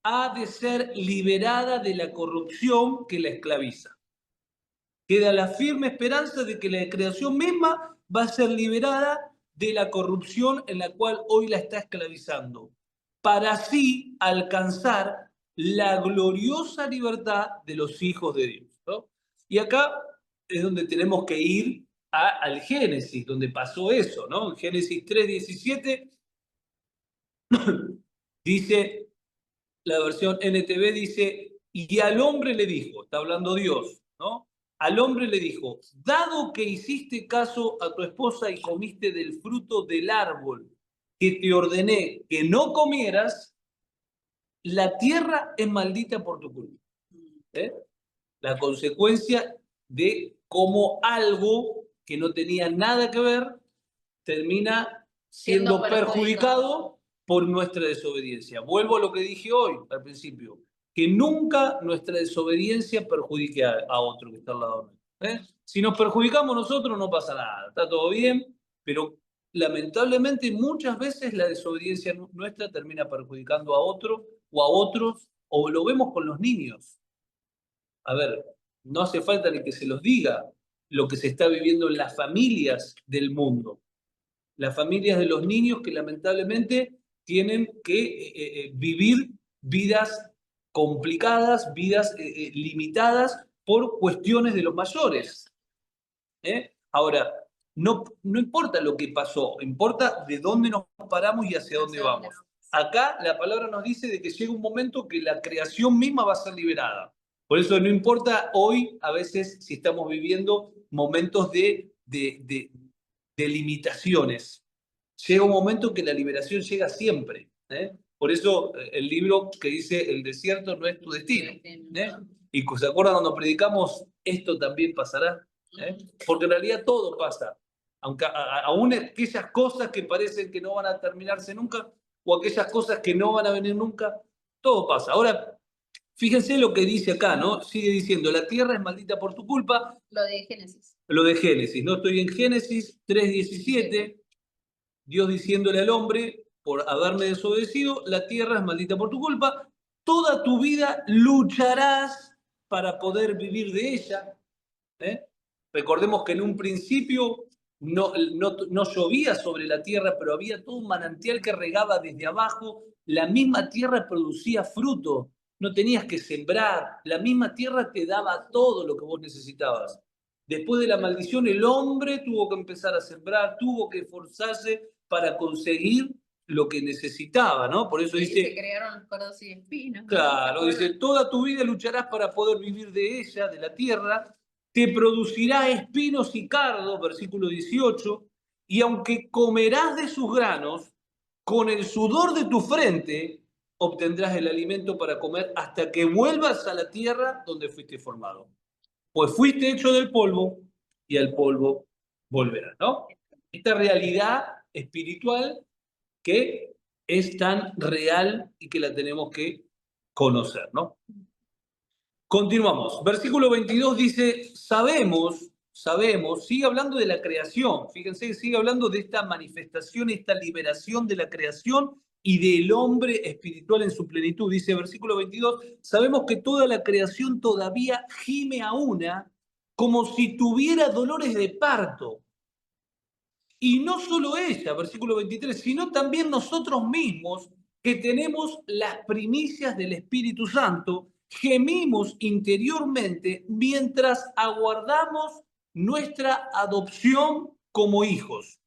ha de ser liberada de la corrupción que la esclaviza. Queda la firme esperanza de que la creación misma va a ser liberada de la corrupción en la cual hoy la está esclavizando, para así alcanzar la gloriosa libertad de los hijos de Dios, ¿no? Y acá es donde tenemos que ir al Génesis, donde pasó eso, ¿no? En Génesis 3:17 dice, la versión NTV dice, y al hombre le dijo, está hablando Dios, ¿no? Al hombre le dijo, dado que hiciste caso a tu esposa y comiste del fruto del árbol que te ordené que no comieras, la tierra es maldita por tu culpa. La consecuencia de cómo algo que no tenía nada que ver termina siendo perjudicado por nuestra desobediencia. Vuelvo a lo que dije hoy al principio, que nunca nuestra desobediencia perjudique a otro que está al lado nuestro. Si nos perjudicamos nosotros no pasa nada, está todo bien, pero lamentablemente muchas veces la desobediencia nuestra termina perjudicando a otro o a otros, o lo vemos con los niños. A ver, no hace falta ni que se los diga lo que se está viviendo en las familias del mundo. Las familias de los niños que lamentablemente tienen que vivir vidas complicadas, vidas limitadas por cuestiones de los mayores. Ahora, no importa lo que pasó, importa de dónde nos paramos y hacia dónde vamos. Acá la palabra nos dice de que llega un momento que la creación misma va a ser liberada. Por eso no importa hoy, a veces, si estamos viviendo momentos de limitaciones. Llega un momento que la liberación llega siempre. Por eso el libro que dice el desierto no es tu destino. Y se acuerdan cuando predicamos, esto también pasará. Porque en realidad todo pasa. Aunque aún aquellas cosas que parecen que no van a terminarse nunca, o aquellas cosas que no van a venir nunca, todo pasa. Ahora, fíjense lo que dice acá, ¿no? Sigue diciendo, la tierra es maldita por tu culpa. Lo de Génesis. Lo de Génesis, ¿no? Estoy en Génesis 3:17, Dios diciéndole al hombre, por haberme desobedecido, la tierra es maldita por tu culpa, toda tu vida lucharás para poder vivir de ella. Recordemos que en un principio no llovía sobre la tierra, pero había todo un manantial que regaba desde abajo, la misma tierra producía fruto, no tenías que sembrar, la misma tierra te daba todo lo que vos necesitabas. Después de la maldición, el hombre tuvo que empezar a sembrar, tuvo que esforzarse para conseguir lo que necesitaba, ¿no? Por eso dice... se crearon los cardos y espinos, ¿no? Claro, dice, toda tu vida lucharás para poder vivir de ella, de la tierra, te producirá espinos y cardos, versículo 18, y aunque comerás de sus granos, con el sudor de tu frente obtendrás el alimento para comer hasta que vuelvas a la tierra donde fuiste formado. Pues fuiste hecho del polvo y al polvo volverás, ¿no? Esta realidad espiritual que es tan real y que la tenemos que conocer, ¿no? Continuamos. Versículo 22 dice, sabemos, sigue hablando de la creación, fíjense, sigue hablando de esta manifestación, esta liberación de la creación y del hombre espiritual en su plenitud. Dice versículo 22, sabemos que toda la creación todavía gime a una como si tuviera dolores de parto. Y no solo ella, versículo 23, sino también nosotros mismos que tenemos las primicias del Espíritu Santo, gemimos interiormente mientras aguardamos nuestra adopción como hijos,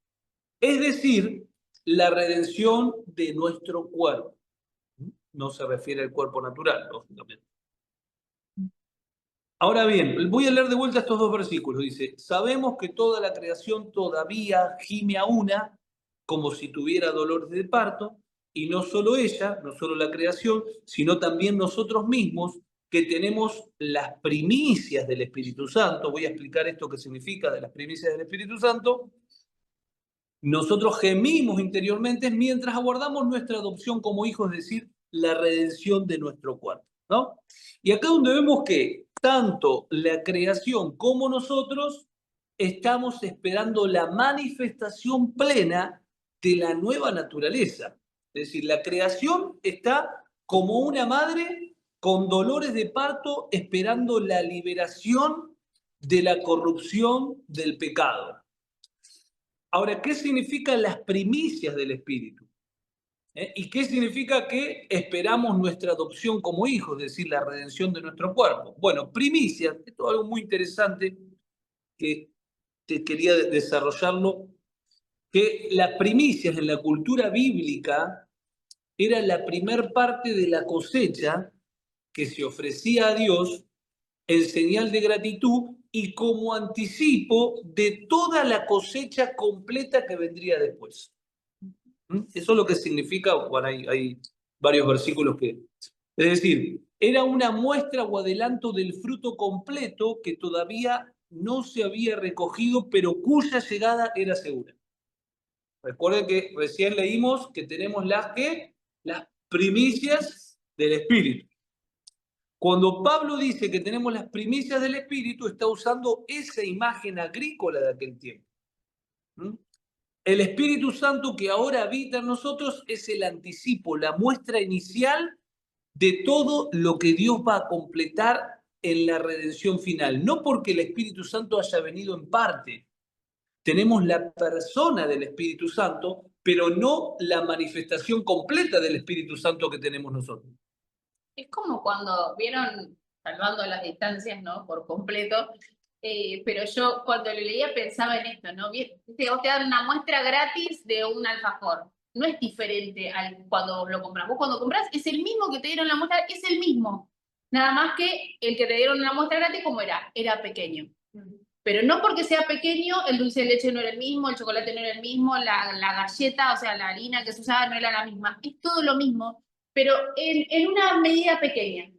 es decir, la redención de nuestro cuerpo. No se refiere al cuerpo natural, lógicamente. Ahora bien, voy a leer de vuelta estos dos versículos. Dice, sabemos que toda la creación todavía gime a una, como si tuviera dolores de parto, y no solo ella, no solo la creación, sino también nosotros mismos, que tenemos las primicias del Espíritu Santo. Voy a explicar esto que significa de las primicias del Espíritu Santo. Nosotros gemimos interiormente mientras aguardamos nuestra adopción como hijos, es decir, la redención de nuestro cuerpo, ¿no? Y acá donde vemos que tanto la creación como nosotros estamos esperando la manifestación plena de la nueva naturaleza. Es decir, la creación está como una madre con dolores de parto esperando la liberación de la corrupción del pecado. Ahora, ¿qué significan las primicias del Espíritu? ¿Y qué significa que esperamos nuestra adopción como hijos, es decir, la redención de nuestro cuerpo? Bueno, primicias, esto es algo muy interesante que te quería desarrollarlo, que las primicias en la cultura bíblica era la primer parte de la cosecha que se ofrecía a Dios en señal de gratitud y como anticipo de toda la cosecha completa que vendría después. Eso es lo que significa, bueno, hay varios versículos que... Es decir, era una muestra o adelanto del fruto completo que todavía no se había recogido, pero cuya llegada era segura. Recuerden que recién leímos que tenemos las primicias del Espíritu. Cuando Pablo dice que tenemos las primicias del Espíritu, está usando esa imagen agrícola de aquel tiempo. El Espíritu Santo que ahora habita en nosotros es el anticipo, la muestra inicial de todo lo que Dios va a completar en la redención final. No porque el Espíritu Santo haya venido en parte. Tenemos la persona del Espíritu Santo, pero no la manifestación completa del Espíritu Santo que tenemos nosotros. Es como cuando vieron, salvando las distancias, ¿no? Por completo, pero yo cuando lo leía pensaba en esto, ¿no? Vos te dan una muestra gratis de un alfajor. No es diferente al cuando lo compras. Vos cuando compras es el mismo que te dieron la muestra, es el mismo. Nada más que el que te dieron la muestra gratis, ¿cómo era? Era pequeño. Pero no porque sea pequeño, el dulce de leche no era el mismo, el chocolate no era el mismo, la galleta, o sea, la harina que se usaba no era la misma. Es todo lo mismo, pero en una medida pequeña,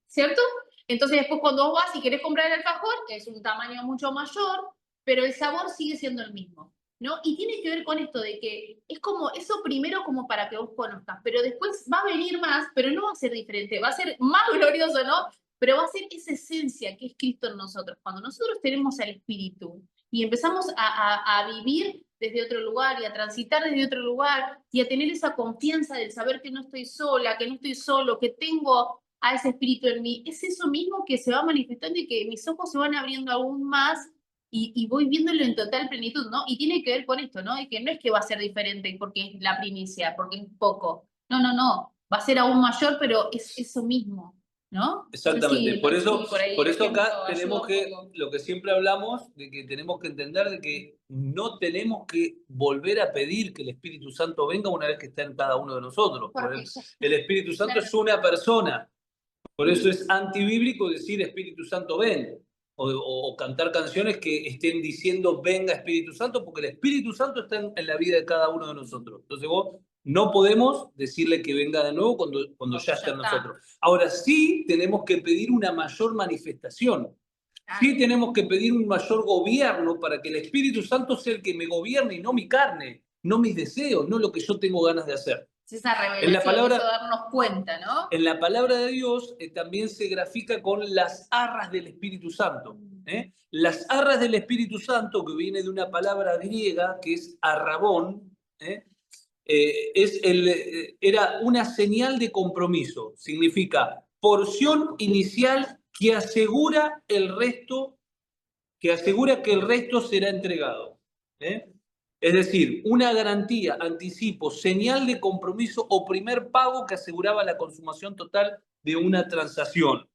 ¿cierto? Entonces después cuando vos vas y querés comprar el alfajor, que es un tamaño mucho mayor, pero el sabor sigue siendo el mismo, ¿no? Y tiene que ver con esto de que es como eso primero como para que vos conozcas, pero después va a venir más, pero no va a ser diferente, va a ser más glorioso, ¿no? Pero va a ser esa esencia que es Cristo en nosotros. Cuando nosotros tenemos al Espíritu y empezamos a vivir desde otro lugar y a transitar desde otro lugar y a tener esa confianza del saber que no estoy sola, que no estoy solo, que tengo a ese espíritu en mí, es eso mismo que se va manifestando y que mis ojos se van abriendo aún más y voy viéndolo en total plenitud, ¿no? Y tiene que ver con esto, ¿no? Y que no es que va a ser diferente porque es la primicia, porque es poco. No, no, no. Va a ser aún mayor, pero es eso mismo, ¿no? Exactamente. Por eso, Sí, por ahí por el eso ejemplo acá ayuda tenemos un que, poco. lo que siempre hablamos, de que tenemos que entender de que no tenemos que volver a pedir que el Espíritu Santo venga una vez que está en cada uno de nosotros. Porque El Espíritu Santo claro. es una persona. Por eso es antibíblico decir Espíritu Santo ven. O cantar canciones que estén diciendo venga Espíritu Santo, porque el Espíritu Santo está en la vida de cada uno de nosotros. Entonces vos no podemos decirle que venga de nuevo cuando ya está en nosotros. Ahora sí tenemos que pedir una mayor manifestación. Sí tenemos que pedir un mayor gobierno para que el Espíritu Santo sea el que me gobierne y no mi carne, no mis deseos, no lo que yo tengo ganas de hacer. Es esa En la revelación, palabra, eso darnos cuenta, ¿no? en la palabra de Dios también se grafica con las arras del Espíritu Santo. Las arras del Espíritu Santo, que viene de una palabra griega que es arrabón, era una señal de compromiso. Significa porción inicial que asegura el resto, que asegura que el resto será entregado. Es decir, una garantía, anticipo, señal de compromiso o primer pago que aseguraba la consumación total de una transacción.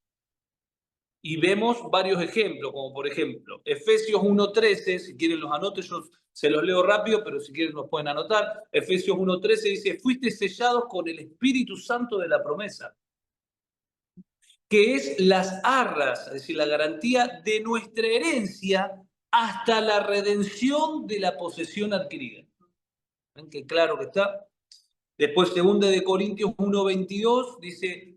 Y vemos varios ejemplos, como por ejemplo, Efesios 1:13, si quieren los anoten, yo se los leo rápido, pero si quieren los pueden anotar. Efesios 1:13 dice, fuiste sellados con el Espíritu Santo de la promesa, que es las arras, es decir, la garantía de nuestra herencia hasta la redención de la posesión adquirida. ¿Ven qué claro que está? Después, 2 Corintios 1:22 dice,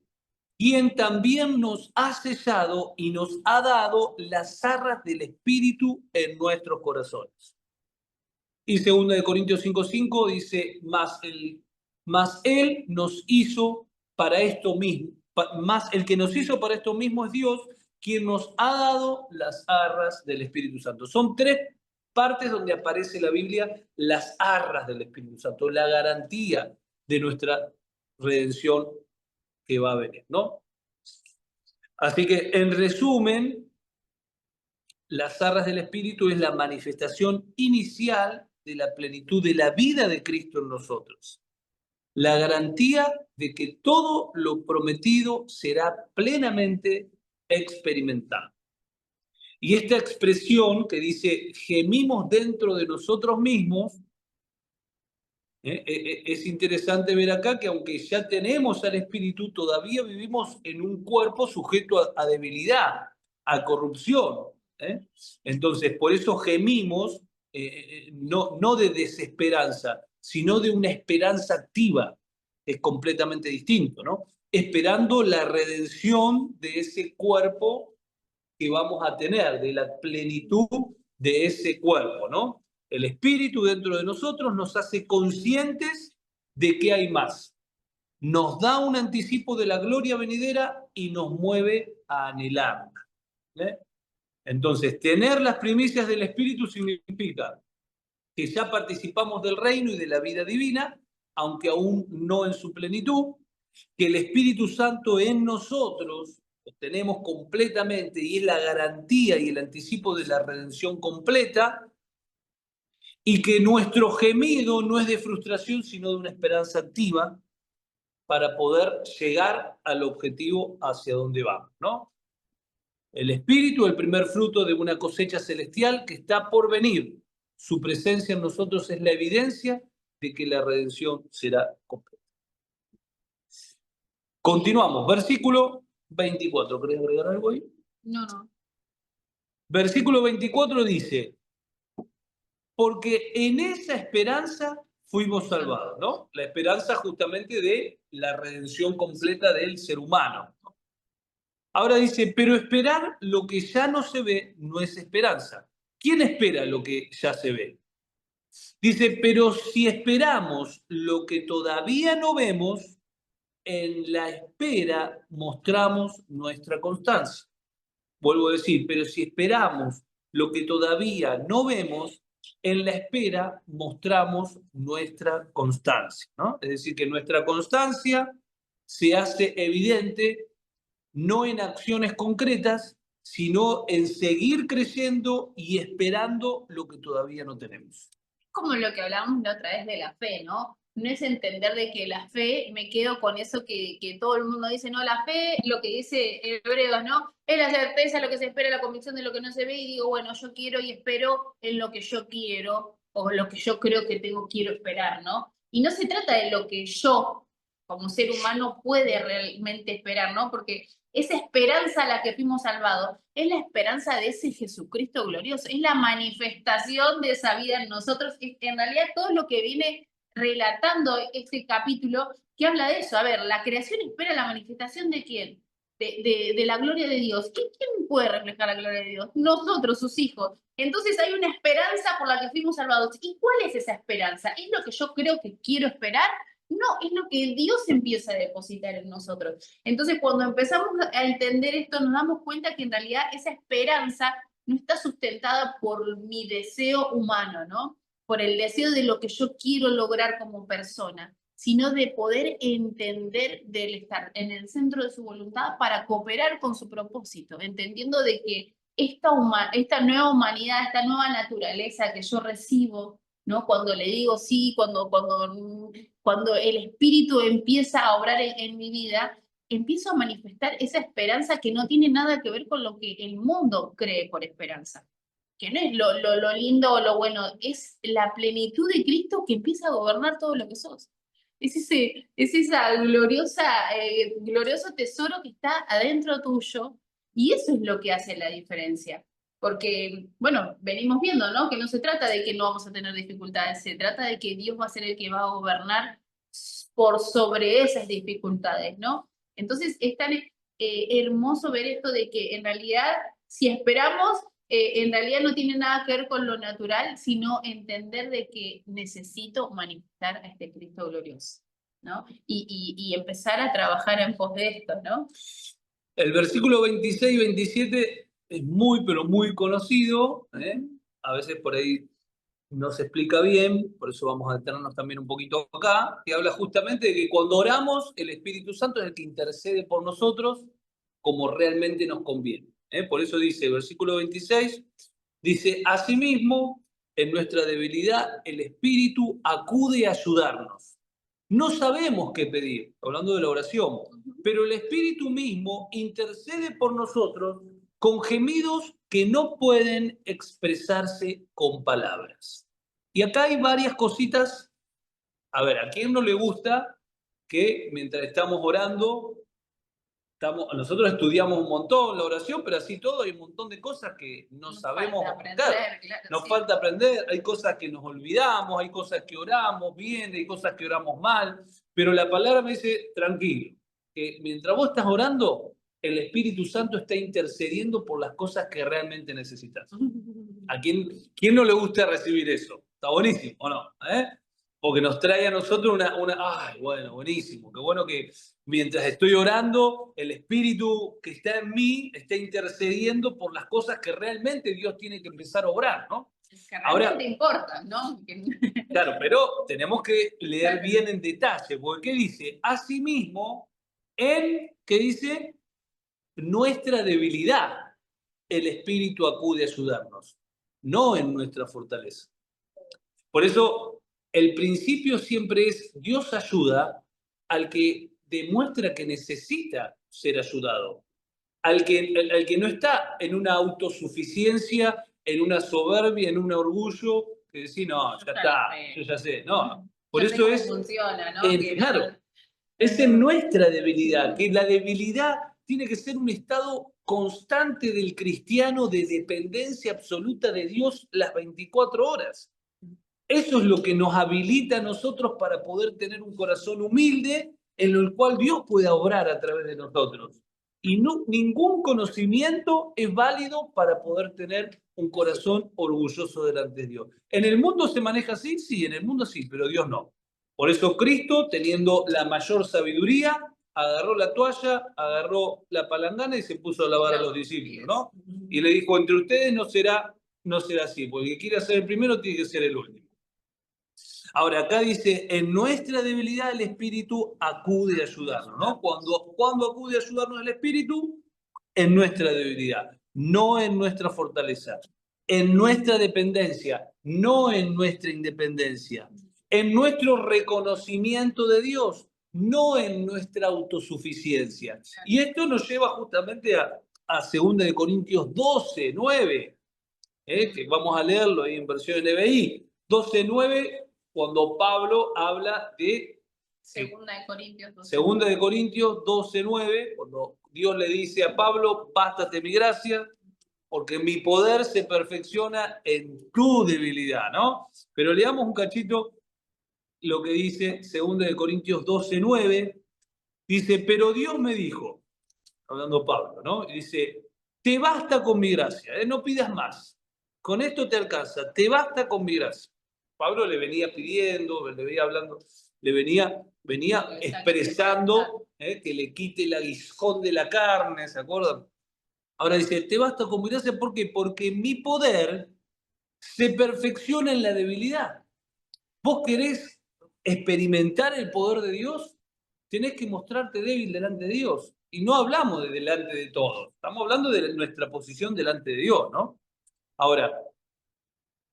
quien también nos ha sellado y nos ha dado las arras del Espíritu en nuestros corazones. Y 2 Corintios 5:5 dice, mas él nos hizo para esto mismo, más el que nos hizo para esto mismo es Dios, quien nos ha dado las arras del Espíritu Santo. Son tres partes donde aparece en la Biblia las arras del Espíritu Santo, la garantía de nuestra redención que va a venir, ¿no? Así que, en resumen, las arras del Espíritu es la manifestación inicial de la plenitud de la vida de Cristo en nosotros. La garantía de que todo lo prometido será plenamente experimentado. Y esta expresión que dice, gemimos dentro de nosotros mismos, es interesante ver acá que aunque ya tenemos al Espíritu, todavía vivimos en un cuerpo sujeto a debilidad, a corrupción. Entonces, por eso gemimos, no de desesperanza, sino de una esperanza activa. Es completamente distinto, ¿no? Esperando la redención de ese cuerpo que vamos a tener, de la plenitud de ese cuerpo, ¿no? El Espíritu dentro de nosotros nos hace conscientes de que hay más. Nos da un anticipo de la gloria venidera y nos mueve a anhelarla. Entonces, tener las primicias del Espíritu significa que ya participamos del reino y de la vida divina, aunque aún no en su plenitud, que el Espíritu Santo en nosotros lo tenemos completamente y es la garantía y el anticipo de la redención completa, y que nuestro gemido no es de frustración, sino de una esperanza activa para poder llegar al objetivo hacia donde vamos, ¿no? El Espíritu, el primer fruto de una cosecha celestial que está por venir. Su presencia en nosotros es la evidencia de que la redención será completa. Continuamos, versículo 24. ¿Querés agregar algo ahí? No. Versículo 24 dice, porque en esa esperanza fuimos salvados, ¿no? La esperanza justamente de la redención completa del ser humano. Ahora dice, pero esperar lo que ya no se ve no es esperanza. ¿Quién espera lo que ya se ve? Dice, pero si esperamos lo que todavía no vemos, en la espera mostramos nuestra constancia. Vuelvo a decir, pero si esperamos lo que todavía no vemos, en la espera mostramos nuestra constancia, ¿no? Es decir, que nuestra constancia se hace evidente no en acciones concretas, sino en seguir creciendo y esperando lo que todavía no tenemos. Como lo que hablábamos la otra vez de la fe, ¿no? No es entender de que la fe, me quedo con eso que todo el mundo dice, no, la fe, lo que dice Hebreos, ¿no? Es la certeza, lo que se espera, la convicción de lo que no se ve, y digo, bueno, yo quiero y espero en lo que yo quiero, o lo que yo creo que quiero esperar, ¿no? Y no se trata de lo que yo, como ser humano, puede realmente esperar, ¿no? Porque esa esperanza a la que fuimos salvados es la esperanza de ese Jesucristo glorioso, es la manifestación de esa vida en nosotros. En realidad, todo lo que viene relatando este capítulo que habla de eso. A ver, la creación espera la manifestación de quién? De la gloria de Dios. ¿Quién puede reflejar la gloria de Dios? Nosotros, sus hijos. Entonces hay una esperanza por la que fuimos salvados. ¿Y cuál es esa esperanza? ¿Es lo que yo creo que quiero esperar? No, es lo que Dios empieza a depositar en nosotros. Entonces, cuando empezamos a entender esto, nos damos cuenta que en realidad esa esperanza no está sustentada por mi deseo humano, ¿no? Por el deseo de lo que yo quiero lograr como persona, sino de poder entender del estar en el centro de su voluntad para cooperar con su propósito, entendiendo de que esta nueva humanidad, esta nueva naturaleza que yo recibo, ¿no? Cuando le digo sí, cuando el espíritu empieza a obrar en mi vida, empiezo a manifestar esa esperanza que no tiene nada que ver con lo que el mundo cree por esperanza, que no es lo lindo o lo bueno, es la plenitud de Cristo que empieza a gobernar todo lo que sos. Es esa glorioso tesoro que está adentro tuyo, y eso es lo que hace la diferencia. Porque, bueno, venimos viendo, ¿no? Que no se trata de que no vamos a tener dificultades, se trata de que Dios va a ser el que va a gobernar por sobre esas dificultades, ¿no? Entonces es tan hermoso ver esto de que en realidad, si esperamos, en realidad no tiene nada que ver con lo natural, sino entender de que necesito manifestar a este Cristo glorioso, ¿no? Y empezar a trabajar en pos de esto, ¿no? El versículo 26 y 27 es muy, pero muy conocido, ¿eh? A veces por ahí no se explica bien, por eso vamos a detenernos también un poquito acá, que habla justamente de que cuando oramos, el Espíritu Santo es el que intercede por nosotros como realmente nos conviene, ¿eh? Por eso dice, versículo 26, dice, asimismo, en nuestra debilidad, el Espíritu acude a ayudarnos. No sabemos qué pedir, hablando de la oración, pero el Espíritu mismo intercede por nosotros con gemidos que no pueden expresarse con palabras. Y acá hay varias cositas. A ver, ¿a quién no le gusta que mientras estamos orando, nosotros estudiamos un montón la oración, pero así todo hay un montón de cosas que no Nos sabemos falta aprender. claro, Nos sí. falta aprender, hay cosas que nos olvidamos, hay cosas que oramos bien, hay cosas que oramos mal, pero la palabra me dice, tranquilo, que mientras vos estás orando, el Espíritu Santo está intercediendo por las cosas que realmente necesitas. ¿A quién no le gusta recibir eso? Está buenísimo, ¿o no? Porque nos trae a nosotros ay, bueno, buenísimo, qué bueno que mientras estoy orando, el Espíritu que está en mí está intercediendo por las cosas que realmente Dios tiene que empezar a obrar, ¿no? Que Ahora, realmente importa, ¿no? claro, pero tenemos que leer bien en detalle, porque ¿qué dice? Asimismo, ¿qué dice? Nuestra debilidad, el Espíritu acude a ayudarnos, no en nuestra fortaleza. Por eso, el principio siempre es Dios ayuda al que demuestra que necesita ser ayudado, al que no está en una autosuficiencia, en una soberbia, en un orgullo, que decir, no, ya está, yo ya sé. No, por Ya sé eso cómo es, funciona, ¿no? Que no, claro, es en nuestra debilidad, que la debilidad tiene que ser un estado constante del cristiano de dependencia absoluta de Dios las 24 horas. Eso es lo que nos habilita a nosotros para poder tener un corazón humilde en el cual Dios pueda obrar a través de nosotros. Y no, ningún conocimiento es válido para poder tener un corazón orgulloso delante de Dios. ¿En el mundo se maneja así? Sí, en el mundo sí, pero Dios no. Por eso Cristo, teniendo la mayor sabiduría, agarró la toalla, agarró la palangana y se puso a lavar a los discípulos, ¿no? Y le dijo, entre ustedes no será así, porque el que quiera ser el primero tiene que ser el último. Ahora, acá dice, en nuestra debilidad el Espíritu acude a ayudarnos, ¿no? Cuando acude a ayudarnos el Espíritu, en nuestra debilidad, no en nuestra fortaleza, en nuestra dependencia, no en nuestra independencia, en nuestro reconocimiento de Dios, no en nuestra autosuficiencia. Y esto nos lleva justamente a 2 de Corintios 12, 9, que vamos a leerlo ahí en versión NBI, 12, 9, cuando Pablo habla de Segunda de Corintios 12. Segunda de Corintios 12, 9, cuando Dios le dice a Pablo, bástate mi gracia, porque mi poder se perfecciona en tu debilidad, ¿no? Pero leamos un cachito lo que dice Segunda de Corintios 12, 9, dice, pero Dios me dijo, hablando Pablo, ¿no? Y dice, te basta con mi gracia, no pidas más, con esto te alcanza, te basta con mi gracia. Pablo le venía pidiendo, le venía hablando, venía expresando que le quite el aguijón de la carne, ¿se acuerdan? Ahora dice, te basta con mi gracia, ¿por qué? Porque mi poder se perfecciona en la debilidad. ¿Vos querés experimentar el poder de Dios? Tenés que mostrarte débil delante de Dios. Y no hablamos de delante de todos, estamos hablando de nuestra posición delante de Dios, ¿no? Ahora,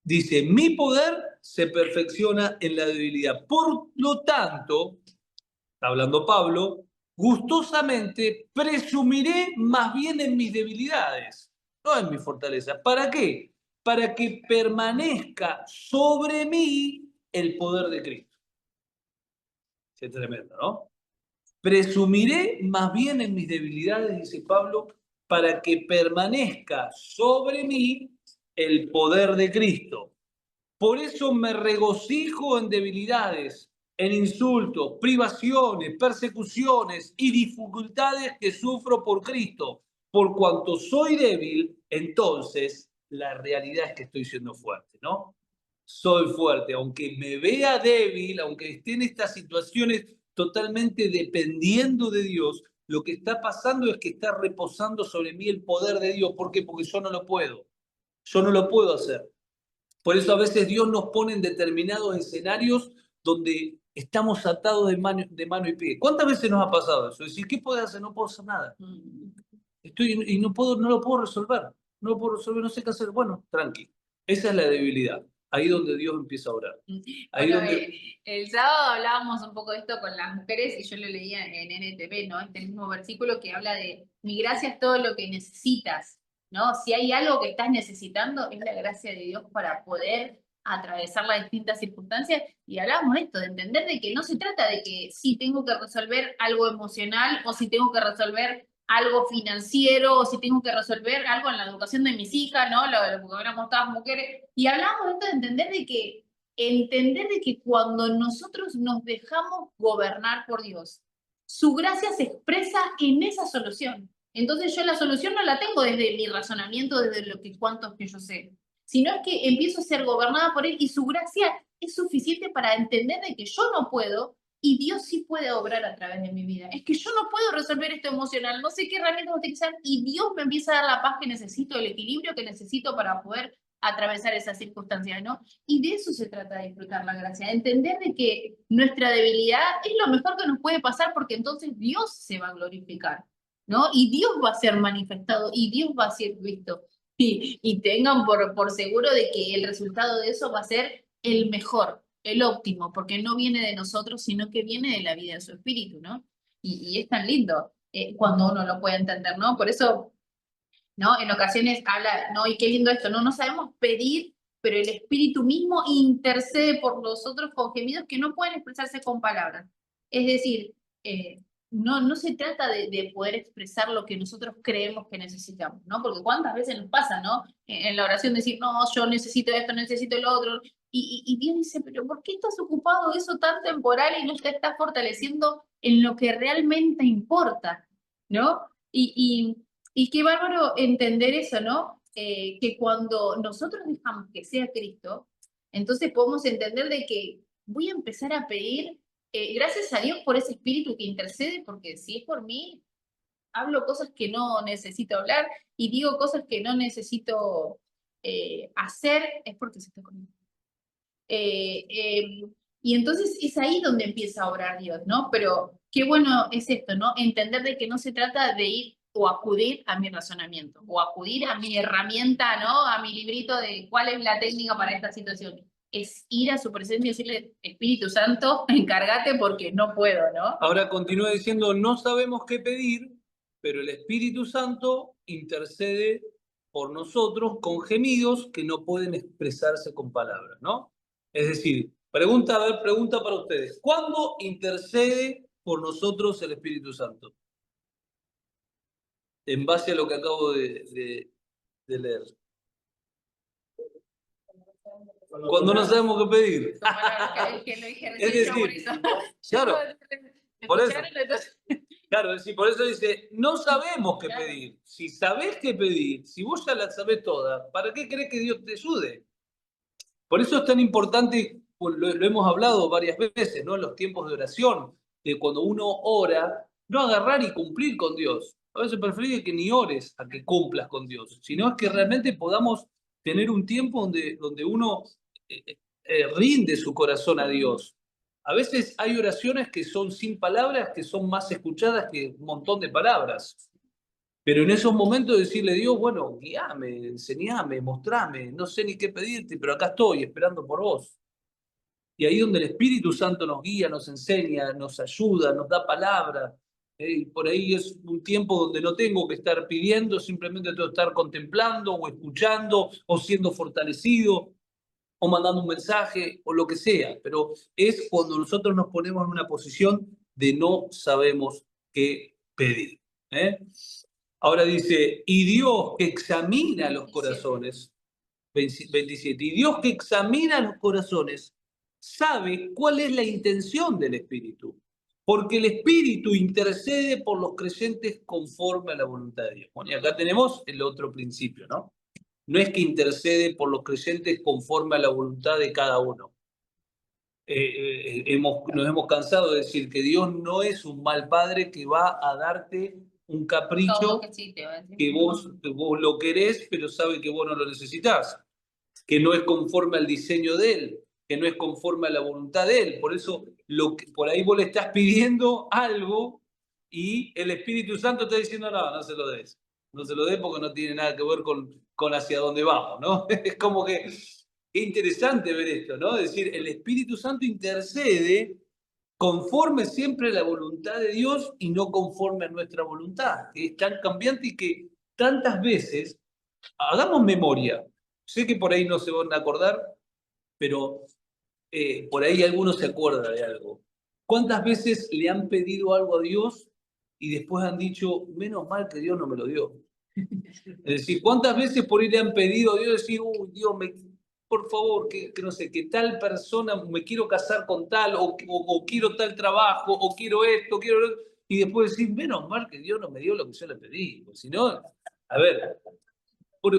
dice, mi poder se perfecciona en la debilidad. Por lo tanto, está hablando Pablo, gustosamente presumiré más bien en mis debilidades, no en mi fortaleza. ¿Para qué? Para que permanezca sobre mí el poder de Cristo. Es tremendo, ¿no? Presumiré más bien en mis debilidades, dice Pablo, para que permanezca sobre mí el poder de Cristo. Por eso me regocijo en debilidades, en insultos, privaciones, persecuciones y dificultades que sufro por Cristo. Por cuanto soy débil, entonces la realidad es que estoy siendo fuerte, ¿no? Soy fuerte, aunque me vea débil, aunque esté en estas situaciones totalmente dependiendo de Dios, lo que está pasando es que está reposando sobre mí el poder de Dios. ¿Por qué? Porque yo no lo puedo. Yo no lo puedo hacer. Por eso a veces Dios nos pone en determinados escenarios donde estamos atados de mano y pie. ¿Cuántas veces nos ha pasado eso? Decir, ¿qué puedo hacer? No puedo hacer nada. Estoy y no lo puedo resolver. No lo puedo resolver, no sé qué hacer. Bueno, tranqui. Esa es la debilidad. Ahí donde Dios empieza a orar. Ahí Bueno, donde... el sábado hablábamos un poco de esto con las mujeres y yo lo leía en NTV, ¿no? Este mismo versículo que habla de mi gracia es todo lo que necesitas, ¿no? Si hay algo que estás necesitando, es la gracia de Dios para poder atravesar las distintas circunstancias. Y hablábamos de esto, de entender de que no se trata de que si tengo que resolver algo emocional o si tengo que resolver algo financiero o si tengo que resolver algo en la educación de mis hijas, ¿no? Lo que hablamos todas mujeres. Y hablábamos de esto de entender de que cuando nosotros nos dejamos gobernar por Dios, su gracia se expresa en esa solución. Entonces yo la solución no la tengo desde mi razonamiento, desde lo que cuántos que yo sé, sino es que empiezo a ser gobernada por Él y su gracia es suficiente para entender de que yo no puedo y Dios sí puede obrar a través de mi vida. Es que yo no puedo resolver esto emocional, no sé qué herramientas utilizar y Dios me empieza a dar la paz que necesito, el equilibrio que necesito para poder atravesar esas circunstancias, ¿no? Y de eso se trata de disfrutar la gracia, de entender de que nuestra debilidad es lo mejor que nos puede pasar porque entonces Dios se va a glorificar, ¿no? Y Dios va a ser manifestado y Dios va a ser visto. Y tengan por seguro de que el resultado de eso va a ser el mejor, el óptimo, porque no viene de nosotros, sino que viene de la vida de su espíritu, ¿no? Y es tan lindo cuando uno lo puede entender, ¿no? Por eso, ¿no? En ocasiones habla, ¿no? Y qué lindo esto, ¿no? No sabemos pedir, pero el espíritu mismo intercede por nosotros con gemidos que no pueden expresarse con palabras. Es decir, no se trata de poder expresar lo que nosotros creemos que necesitamos, ¿no? Porque cuántas veces nos pasa, ¿no? En la oración decir, no, yo necesito esto, necesito lo otro. Y Dios dice, pero ¿por qué estás ocupado de eso tan temporal y no te estás fortaleciendo en lo que realmente importa, ¿no? Y qué bárbaro entender eso, ¿no? Que cuando nosotros dejamos que sea Cristo, entonces podemos entender de que voy a empezar a pedir, gracias a Dios por ese espíritu que intercede, porque si es por mí, hablo cosas que no necesito hablar y digo cosas que no necesito hacer, es porque se está conmigo. Y entonces es ahí donde empieza a obrar Dios, ¿no? Pero qué bueno es esto, ¿no? Entender de que no se trata de ir o acudir a mi razonamiento, o acudir a mi herramienta, ¿no? A mi librito de cuál es la técnica para esta situación. Es ir a su presencia y decirle, Espíritu Santo, encárgate porque no puedo, ¿no? Ahora continúa diciendo, no sabemos qué pedir, pero el Espíritu Santo intercede por nosotros con gemidos que no pueden expresarse con palabras, ¿no? Es decir, pregunta, a ver, pregunta para ustedes. ¿Cuándo intercede por nosotros el Espíritu Santo? En base a lo que acabo de leer. Cuando no sabemos qué pedir. Es decir, claro, por eso. Claro, es decir, por eso dice, no sabemos qué pedir. Si sabés qué pedir, si vos ya la sabés toda, ¿para qué crees que Dios te ayude? Por eso es tan importante, pues, lo hemos hablado varias veces, ¿no? En los tiempos de oración, que cuando uno ora, no agarrar y cumplir con Dios. A veces preferible que ni ores a que cumplas con Dios, sino es que realmente podamos tener un tiempo donde uno rinde su corazón a Dios. A veces hay oraciones que son sin palabras, que son más escuchadas que un montón de palabras. Pero en esos momentos decirle a Dios, bueno, guíame, enseñame, mostrame, no sé ni qué pedirte, pero acá estoy esperando por vos. Y ahí donde el Espíritu Santo nos guía, nos enseña, nos ayuda, nos da palabra. Y por ahí es un tiempo donde no tengo que estar pidiendo, simplemente tengo que estar contemplando o escuchando o siendo fortalecido o mandando un mensaje o lo que sea. Pero es cuando nosotros nos ponemos en una posición de no sabemos qué pedir. ¿Eh? Ahora dice, y Dios que examina los corazones, 27, y Dios que examina los corazones sabe cuál es la intención del Espíritu, porque el Espíritu intercede por los creyentes conforme a la voluntad de Dios. Bueno, y acá tenemos el otro principio, ¿no? No es que intercede por los creyentes conforme a la voluntad de cada uno. Nos hemos cansado de decir que Dios no es un mal padre que va a darte un capricho que vos lo querés, pero sabe que vos no lo necesitas, que no es conforme al diseño de Él, que no es conforme a la voluntad de Él. Por eso por ahí vos le estás pidiendo algo y el Espíritu Santo está diciendo, no, no se lo des. No se lo des porque no tiene nada que ver con hacia dónde vamos, ¿no? Es como que es interesante ver esto, ¿no? Es decir, el Espíritu Santo intercede conforme siempre a la voluntad de Dios y no conforme a nuestra voluntad, que es tan cambiante y que tantas veces, hagamos memoria, sé que por ahí no se van a acordar, pero por ahí alguno se acuerda de algo. ¿Cuántas veces le han pedido algo a Dios y después han dicho, menos mal que Dios no me lo dio? Es decir, ¿cuántas veces por ahí le han pedido a Dios decir, uy, Dios, por favor, que no sé, que tal persona, me quiero casar con tal, o quiero tal trabajo, o quiero esto, quiero lo otro, y después decir, menos mal que Dios no me dio lo que yo le pedí, porque si no, a ver,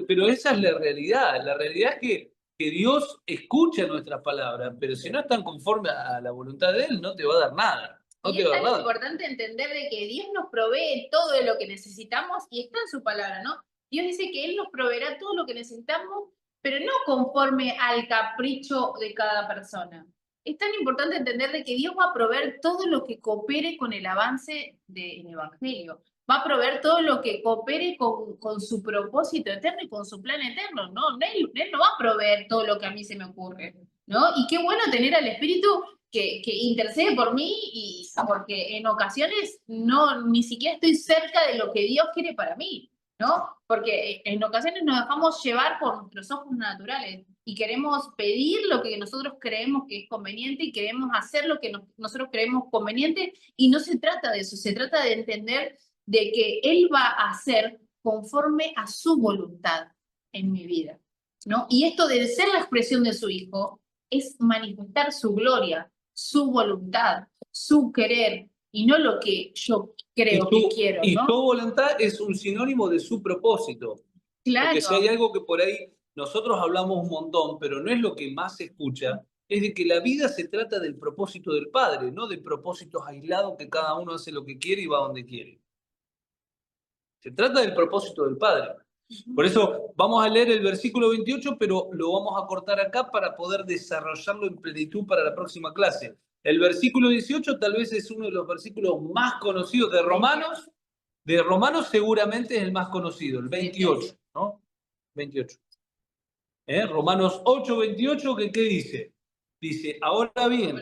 pero esa es la realidad. La realidad es que Dios escucha nuestras palabras, pero si no están conforme a la voluntad de Él, no te va a dar nada. No y te es va a dar tan nada. importante entender de que Dios nos provee todo de lo que necesitamos y está en su palabra, ¿no? Dios dice que Él nos proveerá todo lo que necesitamos pero no conforme al capricho de cada persona. Es tan importante entender de que Dios va a proveer todo lo que coopere con el avance del Evangelio. Va a proveer todo lo que coopere con su propósito eterno y con su plan eterno. No, él no va a proveer todo lo que a mí se me ocurre, ¿no? Y qué bueno tener al Espíritu que intercede por mí, y porque en ocasiones no, ni siquiera estoy cerca de lo que Dios quiere para mí, ¿no? Porque en ocasiones nos dejamos llevar por nuestros ojos naturales y queremos pedir lo que nosotros creemos que es conveniente y queremos hacer lo que nosotros creemos conveniente, y no se trata de eso, se trata de entender de que Él va a hacer conforme a su voluntad en mi vida, ¿no? Y esto de ser la expresión de su Hijo es manifestar su gloria, su voluntad, su querer, y no lo que yo creo que quiero, Y ¿no? su voluntad es un sinónimo de su propósito. Porque si hay Claro. algo que por ahí nosotros hablamos un montón, pero no es lo que más se escucha, es de que la vida se trata del propósito del Padre, no de propósitos aislados que cada uno hace lo que quiere y va donde quiere. Se trata del propósito del Padre. Por eso vamos a leer el versículo 28, pero lo vamos a cortar acá para poder desarrollarlo en plenitud para la próxima clase. El versículo 18 tal vez es uno de los versículos más conocidos de Romanos. De Romanos seguramente es el más conocido, el 28, ¿no? 28. Romanos 8, 28, ¿qué dice? Dice, ahora bien,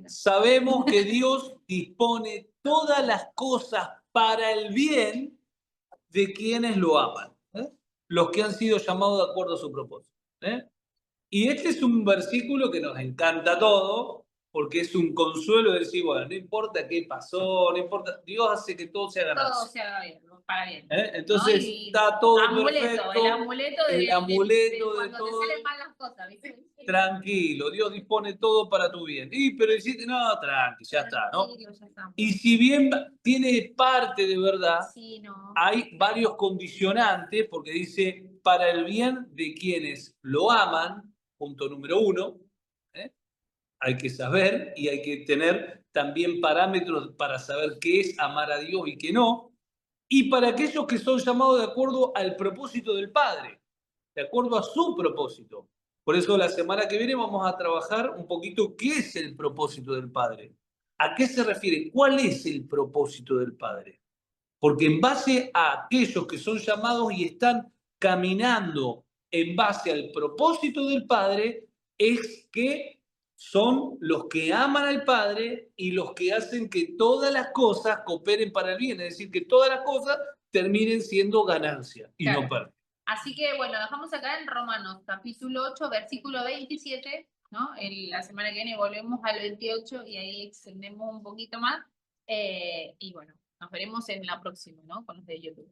sabemos que Dios dispone todas las cosas para el bien de quienes lo aman, los que han sido llamados de acuerdo a su propósito. Y este es un versículo que nos encanta a todos, porque es un consuelo de decir, bueno, no importa qué pasó, no importa, Dios hace que todo se haga Todo bien. se haga bien, para bien. Entonces, ¿no? Y está todo amuleto, perfecto, el amuleto el amuleto de cuando todo. te salen mal las cosas, ¿viste? Tranquilo, Dios dispone todo para tu bien. Y pero hiciste, no, tranqui, ya está, ¿no? Tranquilo, ya está. Y si bien tiene parte de verdad, Sí, no. hay varios condicionantes, porque dice, para el bien de quienes lo aman, punto número 1, hay que saber y hay que tener también parámetros para saber qué es amar a Dios y qué no, y para aquellos que son llamados de acuerdo al propósito del Padre, de acuerdo a su propósito. Por eso la semana que viene vamos a trabajar un poquito qué es el propósito del Padre. ¿A qué se refiere? ¿Cuál es el propósito del Padre? Porque en base a aquellos que son llamados y están caminando en base al propósito del Padre, es que son los que aman al Padre y los que hacen que todas las cosas cooperen para el bien, es decir, que todas las cosas terminen siendo ganancia y Claro. no pérdida. Así que bueno, dejamos acá en Romanos, capítulo 8, versículo 27, ¿no? La semana que viene volvemos al 28 y ahí extendemos un poquito más. Y bueno, nos veremos en la próxima, ¿no? Con los de YouTube.